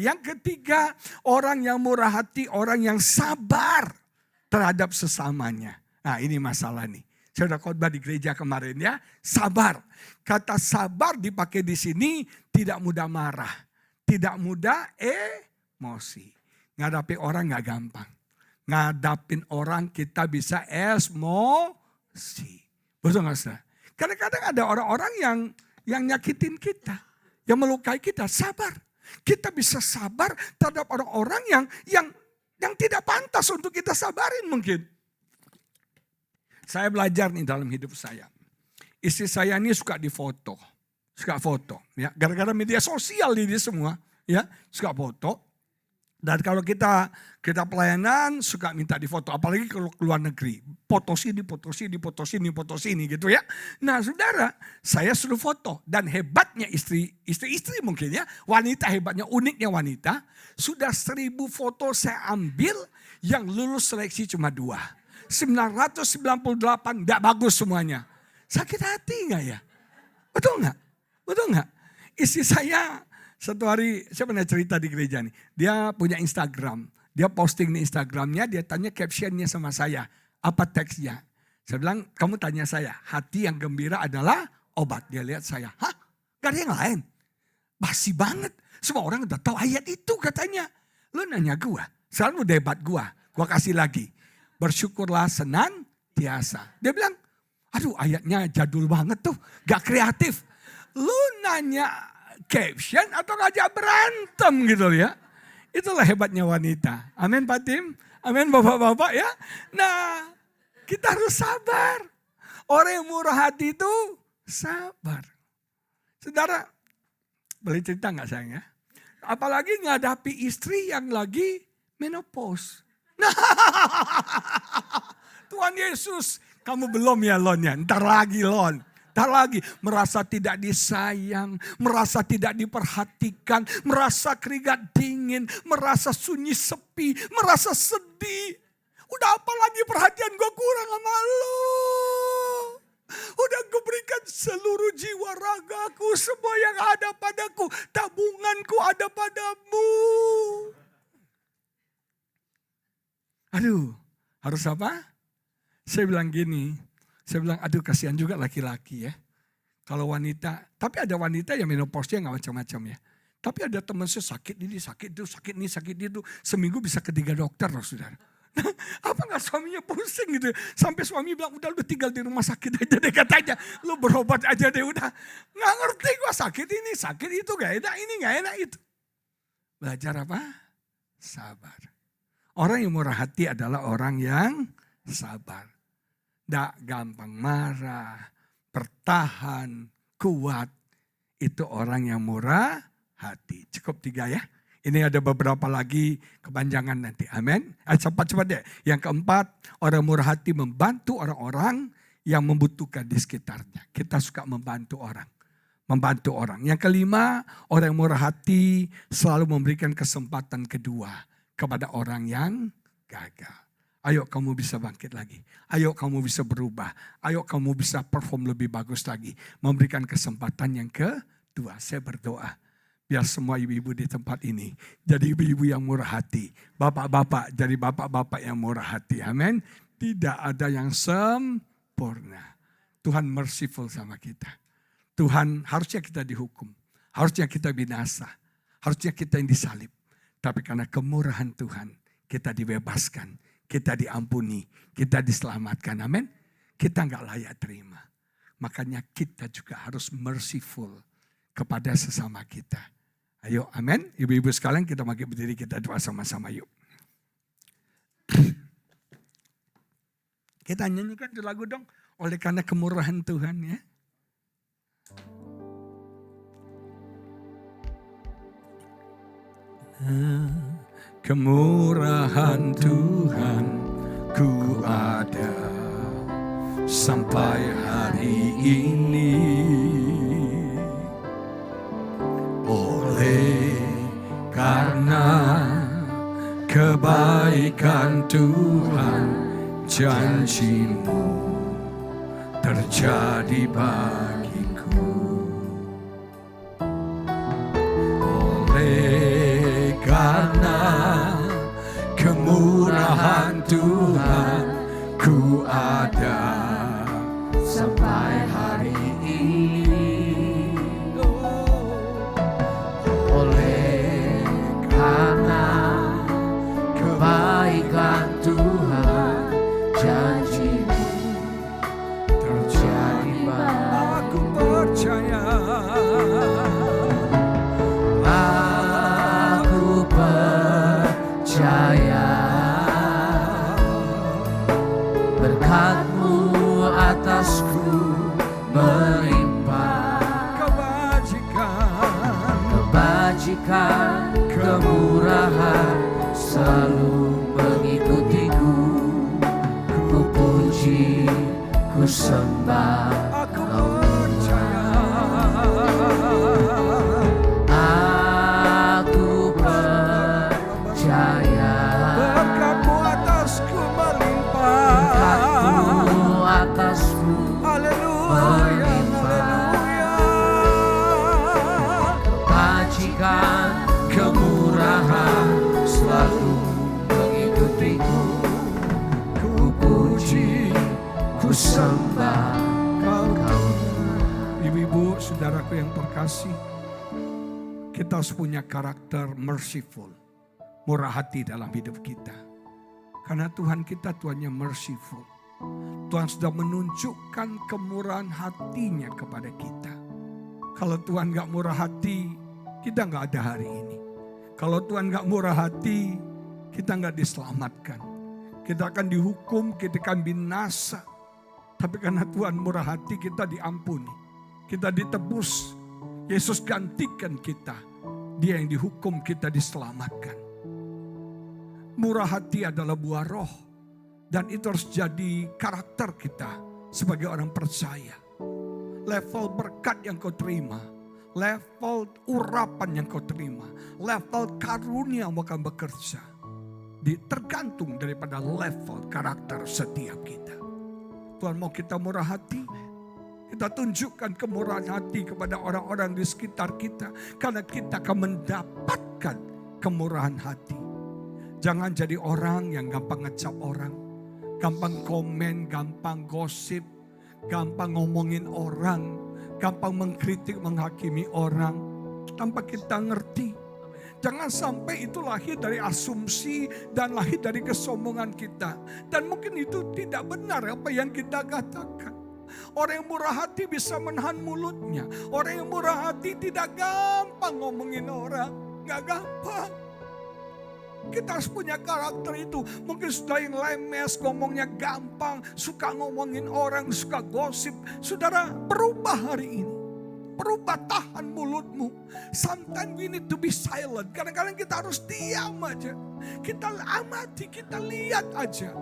Yang ketiga, orang yang murah hati, orang yang sabar terhadap sesamanya. Nah ini masalah nih. Saya sudah khotbah di gereja kemarin ya, sabar. Kata sabar dipakai di sini tidak mudah marah, tidak mudah emosi. Ngadapi orang gak gampang. Ngadapin orang kita bisa emosi. Betul gak saudara? Kadang-kadang ada orang-orang yang nyakitin kita, yang melukai kita, sabar. Kita bisa sabar terhadap orang-orang yang tidak pantas untuk kita sabarin mungkin. Saya belajar nih dalam hidup saya. Istri saya ini suka difoto. Suka foto. Ya. Gara-gara media sosial ini semua. Ya, suka foto. Dan kalau kita pelayanan suka minta difoto. Apalagi kalau keluar negeri. Foto sini gitu ya. Nah saudara, saya suruh foto. Dan hebatnya istri mungkin ya. Wanita hebatnya, uniknya wanita. Sudah 1000 foto saya ambil. Yang lulus seleksi cuma 2. 998 gak bagus semuanya. Sakit hati gak ya? Betul gak? Istri saya satu hari, saya pernah cerita di gereja nih. Dia punya Instagram. Dia posting di Instagramnya, dia tanya captionnya sama saya. Apa teksnya? Saya bilang, kamu tanya saya, hati yang gembira adalah obat. Dia lihat saya, hah? Gak ada yang lain? Basi banget. Semua orang udah tahu ayat itu katanya. Lu nanya gua, sekarang lu debat gua kasih lagi. Bersyukurlah senantiasa. Dia bilang, aduh ayatnya jadul banget tuh. Gak kreatif. Lu nanya caption atau ngajak berantem gitu ya. Itulah hebatnya wanita. Amin Pak Tim. Amin bapak-bapak ya. Nah kita harus sabar. Orang yang murah hati itu sabar. Saudara, boleh cerita gak sayang ya? Apalagi ngadapi istri yang lagi menopause. Nah, Tuhan Yesus, kamu belum ya Lon ya, ntar lagi Lon. Tak lagi merasa tidak disayang, merasa tidak diperhatikan, merasa keringat dingin, merasa sunyi sepi, merasa sedih. Udah apalagi perhatian gue kurang sama lu. Udah gue berikan seluruh jiwa ragaku, semua yang ada padaku, tabunganku ada padamu. Aduh, harus apa? Saya bilang gini, aduh kasihan juga laki-laki ya. Kalau wanita, tapi ada wanita yang menopausnya gak macam-macam ya. Tapi ada teman saya sakit ini, sakit itu, sakit ini, sakit itu. Seminggu bisa ke 3 dokter loh saudara. Apa gak suaminya pusing gitu. Sampai suami bilang, udah lu tinggal di rumah sakit aja deh katanya. Lu berobat aja deh udah. Gak ngerti gua sakit ini, sakit itu gak enak, ini gak enak itu. Belajar apa? Sabar. Orang yang murah hati adalah orang yang sabar. Tidak gampang marah, bertahan, kuat. Itu orang yang murah hati. Cukup 3 ya. Ini ada beberapa lagi kepanjangan nanti. Amin. Cepat-cepat deh. Yang keempat, orang murah hati membantu orang-orang yang membutuhkan di sekitarnya. Kita suka membantu orang. Membantu orang. Yang kelima, orang murah hati selalu memberikan kesempatan kedua kepada orang yang gagal. Ayo kamu bisa bangkit lagi. Ayo kamu bisa berubah. Ayo kamu bisa perform lebih bagus lagi. Memberikan kesempatan yang kedua. Saya berdoa. Biar semua ibu-ibu di tempat ini jadi ibu-ibu yang murah hati. Bapak-bapak jadi bapak-bapak yang murah hati. Amin. Tidak ada yang sempurna. Tuhan merciful sama kita. Tuhan harusnya kita dihukum. Harusnya kita binasa. Harusnya kita yang disalib. Tapi karena kemurahan Tuhan kita dibebaskan. Kita diampuni, kita diselamatkan, amin. Kita enggak layak terima. Makanya kita juga harus merciful kepada sesama kita. Ayo, amin. Ibu-ibu sekalian kita bangkit berdiri, kita doa sama-sama yuk. Kita nyanyikan itu lagu dong. Oleh karena kemurahan Tuhan ya. Kemurahan Tuhan ku ada sampai hari ini. Oleh karena kebaikan Tuhan, janji-Mu terjadi bagiku. Oleh karena kemurahan Tuhan ku ada sampai hari ini. Oleh karena kebaikan Tuhan, janji-Mu terjadi bagiku. Aku percaya. Aku percaya. Berkat-Mu atasku melimpah. Kebajikan, kemurahan selalu mengikutiku. Ku puji, ku sembah. Aku percaya. Aku percaya. Berkat-Mu atasku melimpah. Berkat-Mu atasku melimpah. Kebajikan, kemurahan selalu mengikutiku. Ku puji, ku sembah Kau. Ibu-ibu, saudaraku yang terkasih, kita harus punya karakter merciful, murah hati dalam hidup kita. Karena Tuhan kita Tuhan yang merciful. Tuhan sudah menunjukkan kemurahan hatinya kepada kita. Kalau Tuhan gak murah hati, kita gak ada hari ini. Kalau Tuhan gak murah hati, kita gak diselamatkan. Kita akan dihukum, kita akan binasa. Tapi karena Tuhan murah hati, kita diampuni. Kita ditebus. Yesus gantikan kita. Dia yang dihukum, kita diselamatkan. Murah hati adalah buah roh. Dan itu harus jadi karakter kita sebagai orang percaya. level berkat yang kau terima, level urapan yang kau terima, level karunia yang akan bekerja, tergantung daripada level karakter setiap kita. Tuhan mau kita murah hati, kita tunjukkan kemurahan hati kepada orang-orang di sekitar kita, karena kita akan mendapatkan kemurahan hati. Jangan jadi orang yang gampang ngecap orang, gampang komen, gampang gosip, gampang ngomongin orang, gampang mengkritik, menghakimi orang tanpa kita ngerti. Jangan sampai itu lahir dari asumsi dan lahir dari kesombongan kita. Dan mungkin itu tidak benar apa yang kita katakan. Orang yang murah hati bisa menahan mulutnya. Orang yang murah hati tidak gampang ngomongin orang. Gak gampang. Kita harus punya karakter itu. Mungkin sudah yang lemes, ngomongnya gampang, suka ngomongin orang, suka gosip. Saudara, berubah hari ini. Berubah, tahan mulutmu. Sometimes we need to be silent. Kadang-kadang kita harus diam aja. Kita amati, kita lihat aja.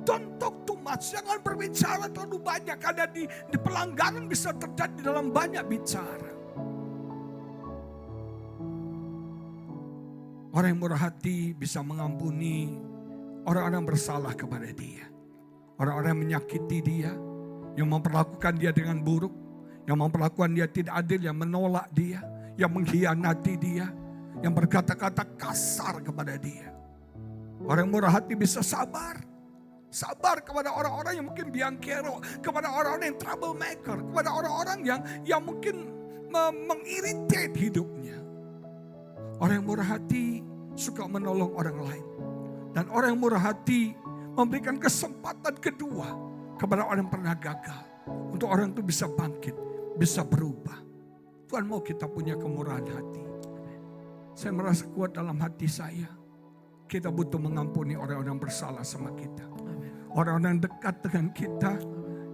Don't talk too much. Jangan berbicara terlalu banyak. Karena di pelanggaran bisa terjadi dalam banyak bicara. Orang yang murah hati bisa mengampuni orang-orang bersalah kepada dia. Orang-orang yang menyakiti dia, yang memperlakukan dia dengan buruk, yang memperlakukan dia tidak adil, yang menolak dia, yang mengkhianati dia, yang berkata-kata kasar kepada dia. Orang yang murah hati bisa sabar. Sabar kepada orang-orang yang mungkin biangkero, kepada orang-orang yang troublemaker, kepada orang-orang yang mungkin mengiritate hidupnya. Orang yang murah hati suka menolong orang lain. Dan orang yang murah hati memberikan kesempatan kedua kepada orang yang pernah gagal. Untuk orang itu bisa bangkit, bisa berubah. Tuhan mau kita punya kemurahan hati. Saya merasa kuat dalam hati saya. Kita butuh mengampuni orang-orang bersalah sama kita. Orang-orang dekat dengan kita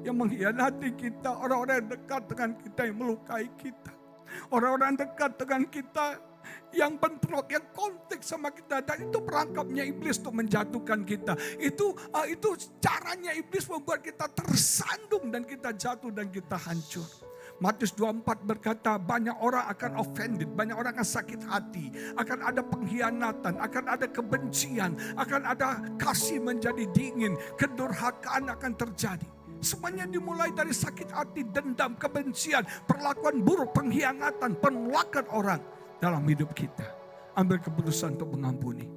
yang mengkhianati kita. Orang-orang yang dekat dengan kita yang melukai kita. Orang-orang dekat dengan kita yang bentrok, yang konflik sama kita. Dan itu perangkapnya iblis untuk menjatuhkan kita. Itu caranya iblis membuat kita tersandung dan kita jatuh dan kita hancur. Matius 24 berkata banyak orang akan offended, banyak orang akan sakit hati, akan ada pengkhianatan, akan ada kebencian, akan ada kasih menjadi dingin, kedurhakaan akan terjadi. Semuanya dimulai dari sakit hati, dendam, kebencian, perlakuan buruk, pengkhianatan, penolakan orang dalam hidup kita. Ambil keputusan untuk mengampuni.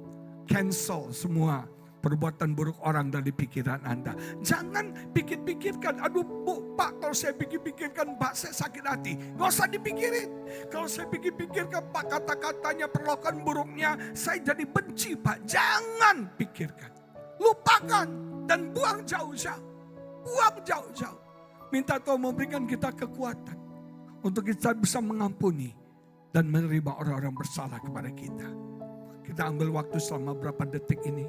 Cancel semua perbuatan buruk orang dari pikiran Anda. Jangan pikir-pikirkan, aduh Bu, Pak, kalau saya pikir-pikirkan Pak, saya sakit hati. Gak usah dipikirin. Kalau saya pikir-pikirkan Pak, kata-katanya, perlakuan buruknya, saya jadi benci Pak. Jangan pikirkan. Lupakan dan buang jauh-jauh. Buang jauh-jauh. Minta Tuhan memberikan kita kekuatan untuk kita bisa mengampuni dan menerima orang-orang bersalah kepada kita. Kita ambil waktu selama berapa detik ini.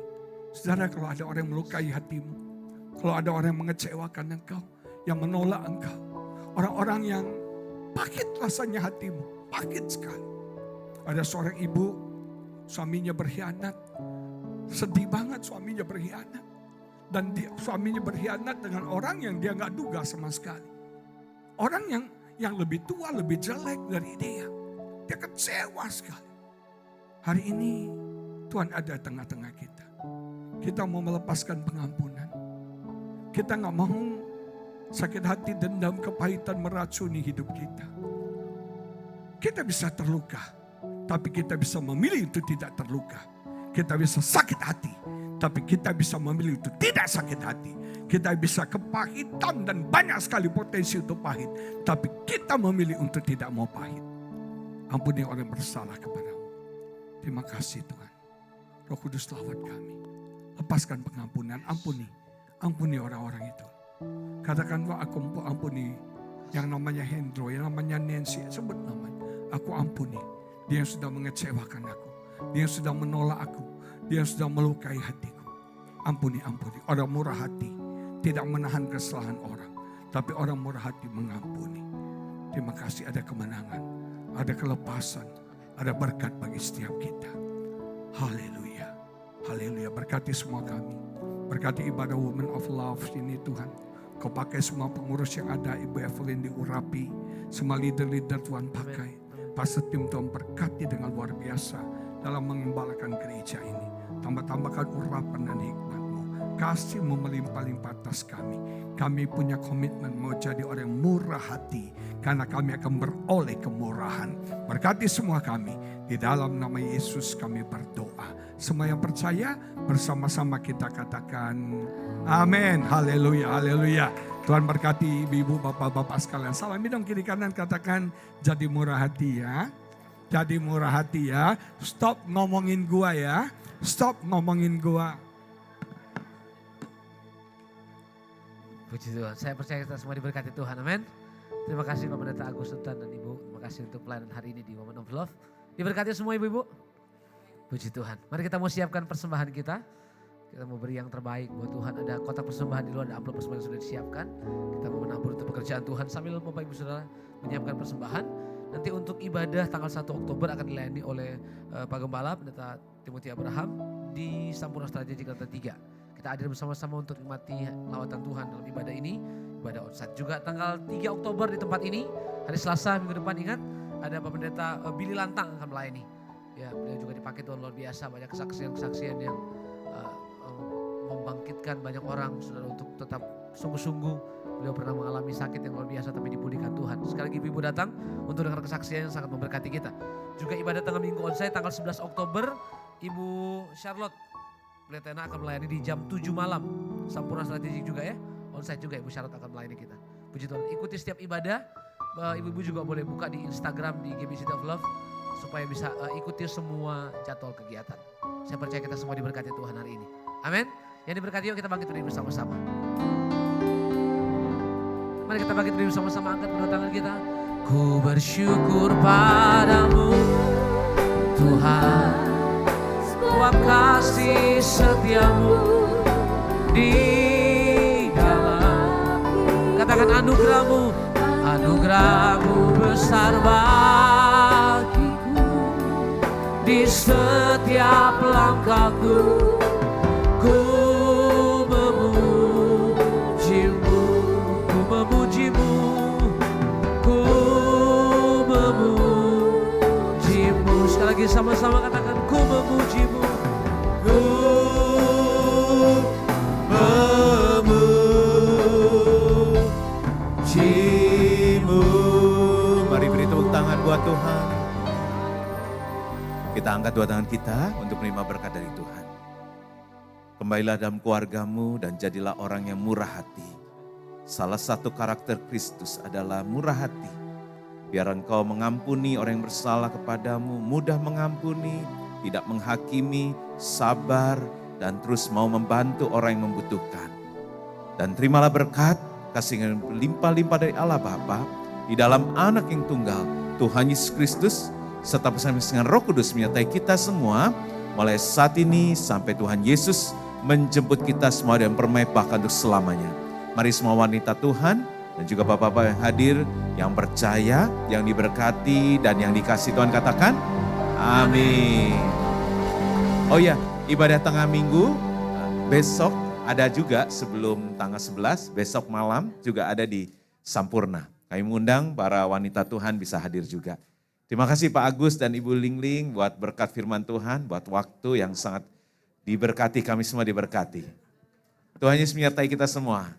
Saudara, kalau ada orang yang melukai hatimu, kalau ada orang yang mengecewakan engkau, yang menolak engkau, orang-orang yang pahit rasanya hatimu, pahit sekali. Ada seorang ibu, suaminya berkhianat, sedih banget suaminya berkhianat. Dan suaminya berkhianat dengan orang yang dia gak duga sama sekali. Orang yang lebih tua, lebih jelek dari dia. Dia kecewa sekali. Hari ini Tuhan ada tengah-tengah kita. Kita mau melepaskan pengampunan. Kita gak mau sakit hati, dendam, kepahitan meracuni hidup kita. Kita bisa terluka, tapi kita bisa memilih untuk tidak terluka. Kita bisa sakit hati, tapi kita bisa memilih untuk tidak sakit hati. Kita bisa kepahitan dan banyak sekali potensi untuk pahit. Tapi kita memilih untuk tidak mau pahit. Ampuni orang bersalah kepadamu. Terima kasih Tuhan. Roh Kudus lawat kami. Lepaskan pengampunan, ampuni orang-orang itu. Katakan aku ampuni yang namanya Hendro, yang namanya Nancy, sebut namanya. Aku ampuni dia yang sudah mengecewakan aku, dia yang sudah menolak aku, dia yang sudah melukai hatiku. Ampuni. Orang murah hati tidak menahan kesalahan orang, tapi orang murah hati mengampuni. Terima kasih, ada kemenangan, ada kelepasan, ada berkat bagi setiap kita. Haleluya. Haleluya, berkati semua kami. Berkati ibadah Women of Love ini Tuhan. Kau pakai semua pengurus yang ada, Ibu Evelyn diurapi. Semua leader-leader Tuhan pakai. Pastor Tim Tuhan berkati dengan luar biasa dalam mengembalakan gereja ini. Tambah-tambahkan urapan dan hikmat-Mu. Kasih-Mu melimpah-limpah atas kami. Kami punya komitmen mau jadi orang yang murah hati. Karena kami akan beroleh kemurahan. Berkati semua kami. Di dalam nama Yesus kami berdoa. Semua yang percaya bersama-sama kita katakan amin. Haleluya, haleluya. Tuhan berkati ibu-ibu, bapak-bapak sekalian. Salami dong kiri kanan, katakan jadi murah hati ya. Jadi murah hati ya. Stop ngomongin gua ya. Stop ngomongin gua. Puji Tuhan, saya percaya kita semua diberkati Tuhan, amin. Terima kasih Pak Pendeta Agus Sultan dan Ibu. Terima kasih untuk pelayanan hari ini di Women of Love. Diberkati semua ibu-ibu. Puji Tuhan. Mari kita mau siapkan persembahan kita. Kita mau beri yang terbaik buat Tuhan. Ada kotak persembahan di luar, ada amplop persembahan yang sudah disiapkan. Kita mau menabur untuk pekerjaan Tuhan sambil Bapak Ibu Saudara menyiapkan persembahan. Nanti untuk ibadah tanggal 1 Oktober akan dilayani oleh Pak Gembala Pendeta Timothy Abraham di Sampurna Strategi Jakarta 3. Kita hadir bersama-sama untuk nikmati lawatan Tuhan dalam ibadah ini. Ibadah onsite juga tanggal 3 Oktober di tempat ini. Hari Selasa minggu depan ingat ada Pak Pendeta Billy Lantang akan melayani. Ya, beliau juga dipakai Tuhan luar biasa, banyak kesaksian-kesaksian yang membangkitkan banyak orang saudara untuk tetap sungguh-sungguh. Beliau pernah mengalami sakit yang luar biasa tapi dipulihkan Tuhan. Sekali lagi ibu datang untuk dengar kesaksian yang sangat memberkati kita. Juga ibadah tengah minggu onsite tanggal 11 Oktober Ibu Charlotte Pletena akan melayani di jam 7 malam. Sampurna Strategik juga ya. Onsite juga Ibu Charlotte akan melayani kita. Puji Tuhan, ikuti setiap ibadah. Ibu-ibu juga boleh buka di Instagram di GB City of Love supaya bisa ikuti semua jadwal kegiatan. Saya percaya kita semua diberkati Tuhan hari ini. Amin. Yang diberkati yuk kita bangkit berdiri bersama-sama. Mari kita bangkit berdiri bersama-sama, angkat kedua tangan kita. Ku bersyukur padamu Tuhan, sebab kasih setiamu di dalam. Katakan anugerahmu, anugerahmu besar bagiku. Di setiap langkahku ku memujimu, ku memujimu, ku memujimu. Sekali lagi sama-sama katakan ku memujimu, ku memujimu. Mari beri tepuk tangan buat Tuhan. Kita angkat dua tangan kita untuk menerima berkat dari Tuhan. Kembalilah dalam keluargamu dan jadilah orang yang murah hati. Salah satu karakter Kristus adalah murah hati. Biar engkau mengampuni orang yang bersalah kepadamu, mudah mengampuni, tidak menghakimi, sabar, dan terus mau membantu orang yang membutuhkan. Dan terimalah berkat, kasih yang berlimpah-limpah dari Allah Bapa di dalam Anak yang tunggal, Tuhan Yesus Kristus, serta bersama dengan Roh Kudus menyertai kita semua, mulai saat ini sampai Tuhan Yesus menjemput kita semua dan permepahkan untuk selamanya. Mari semua wanita Tuhan dan juga bapak-bapak yang hadir, yang percaya, yang diberkati dan yang dikasih Tuhan katakan, amin. Oh ya, ibadah tengah minggu besok ada juga sebelum tanggal 11, besok malam juga ada di Sampurna. Kami mengundang para wanita Tuhan bisa hadir juga. Terima kasih Pak Agus dan Ibu Lingling buat berkat firman Tuhan, buat waktu yang sangat diberkati, kami semua diberkati. Tuhan Yesus menyertai kita semua.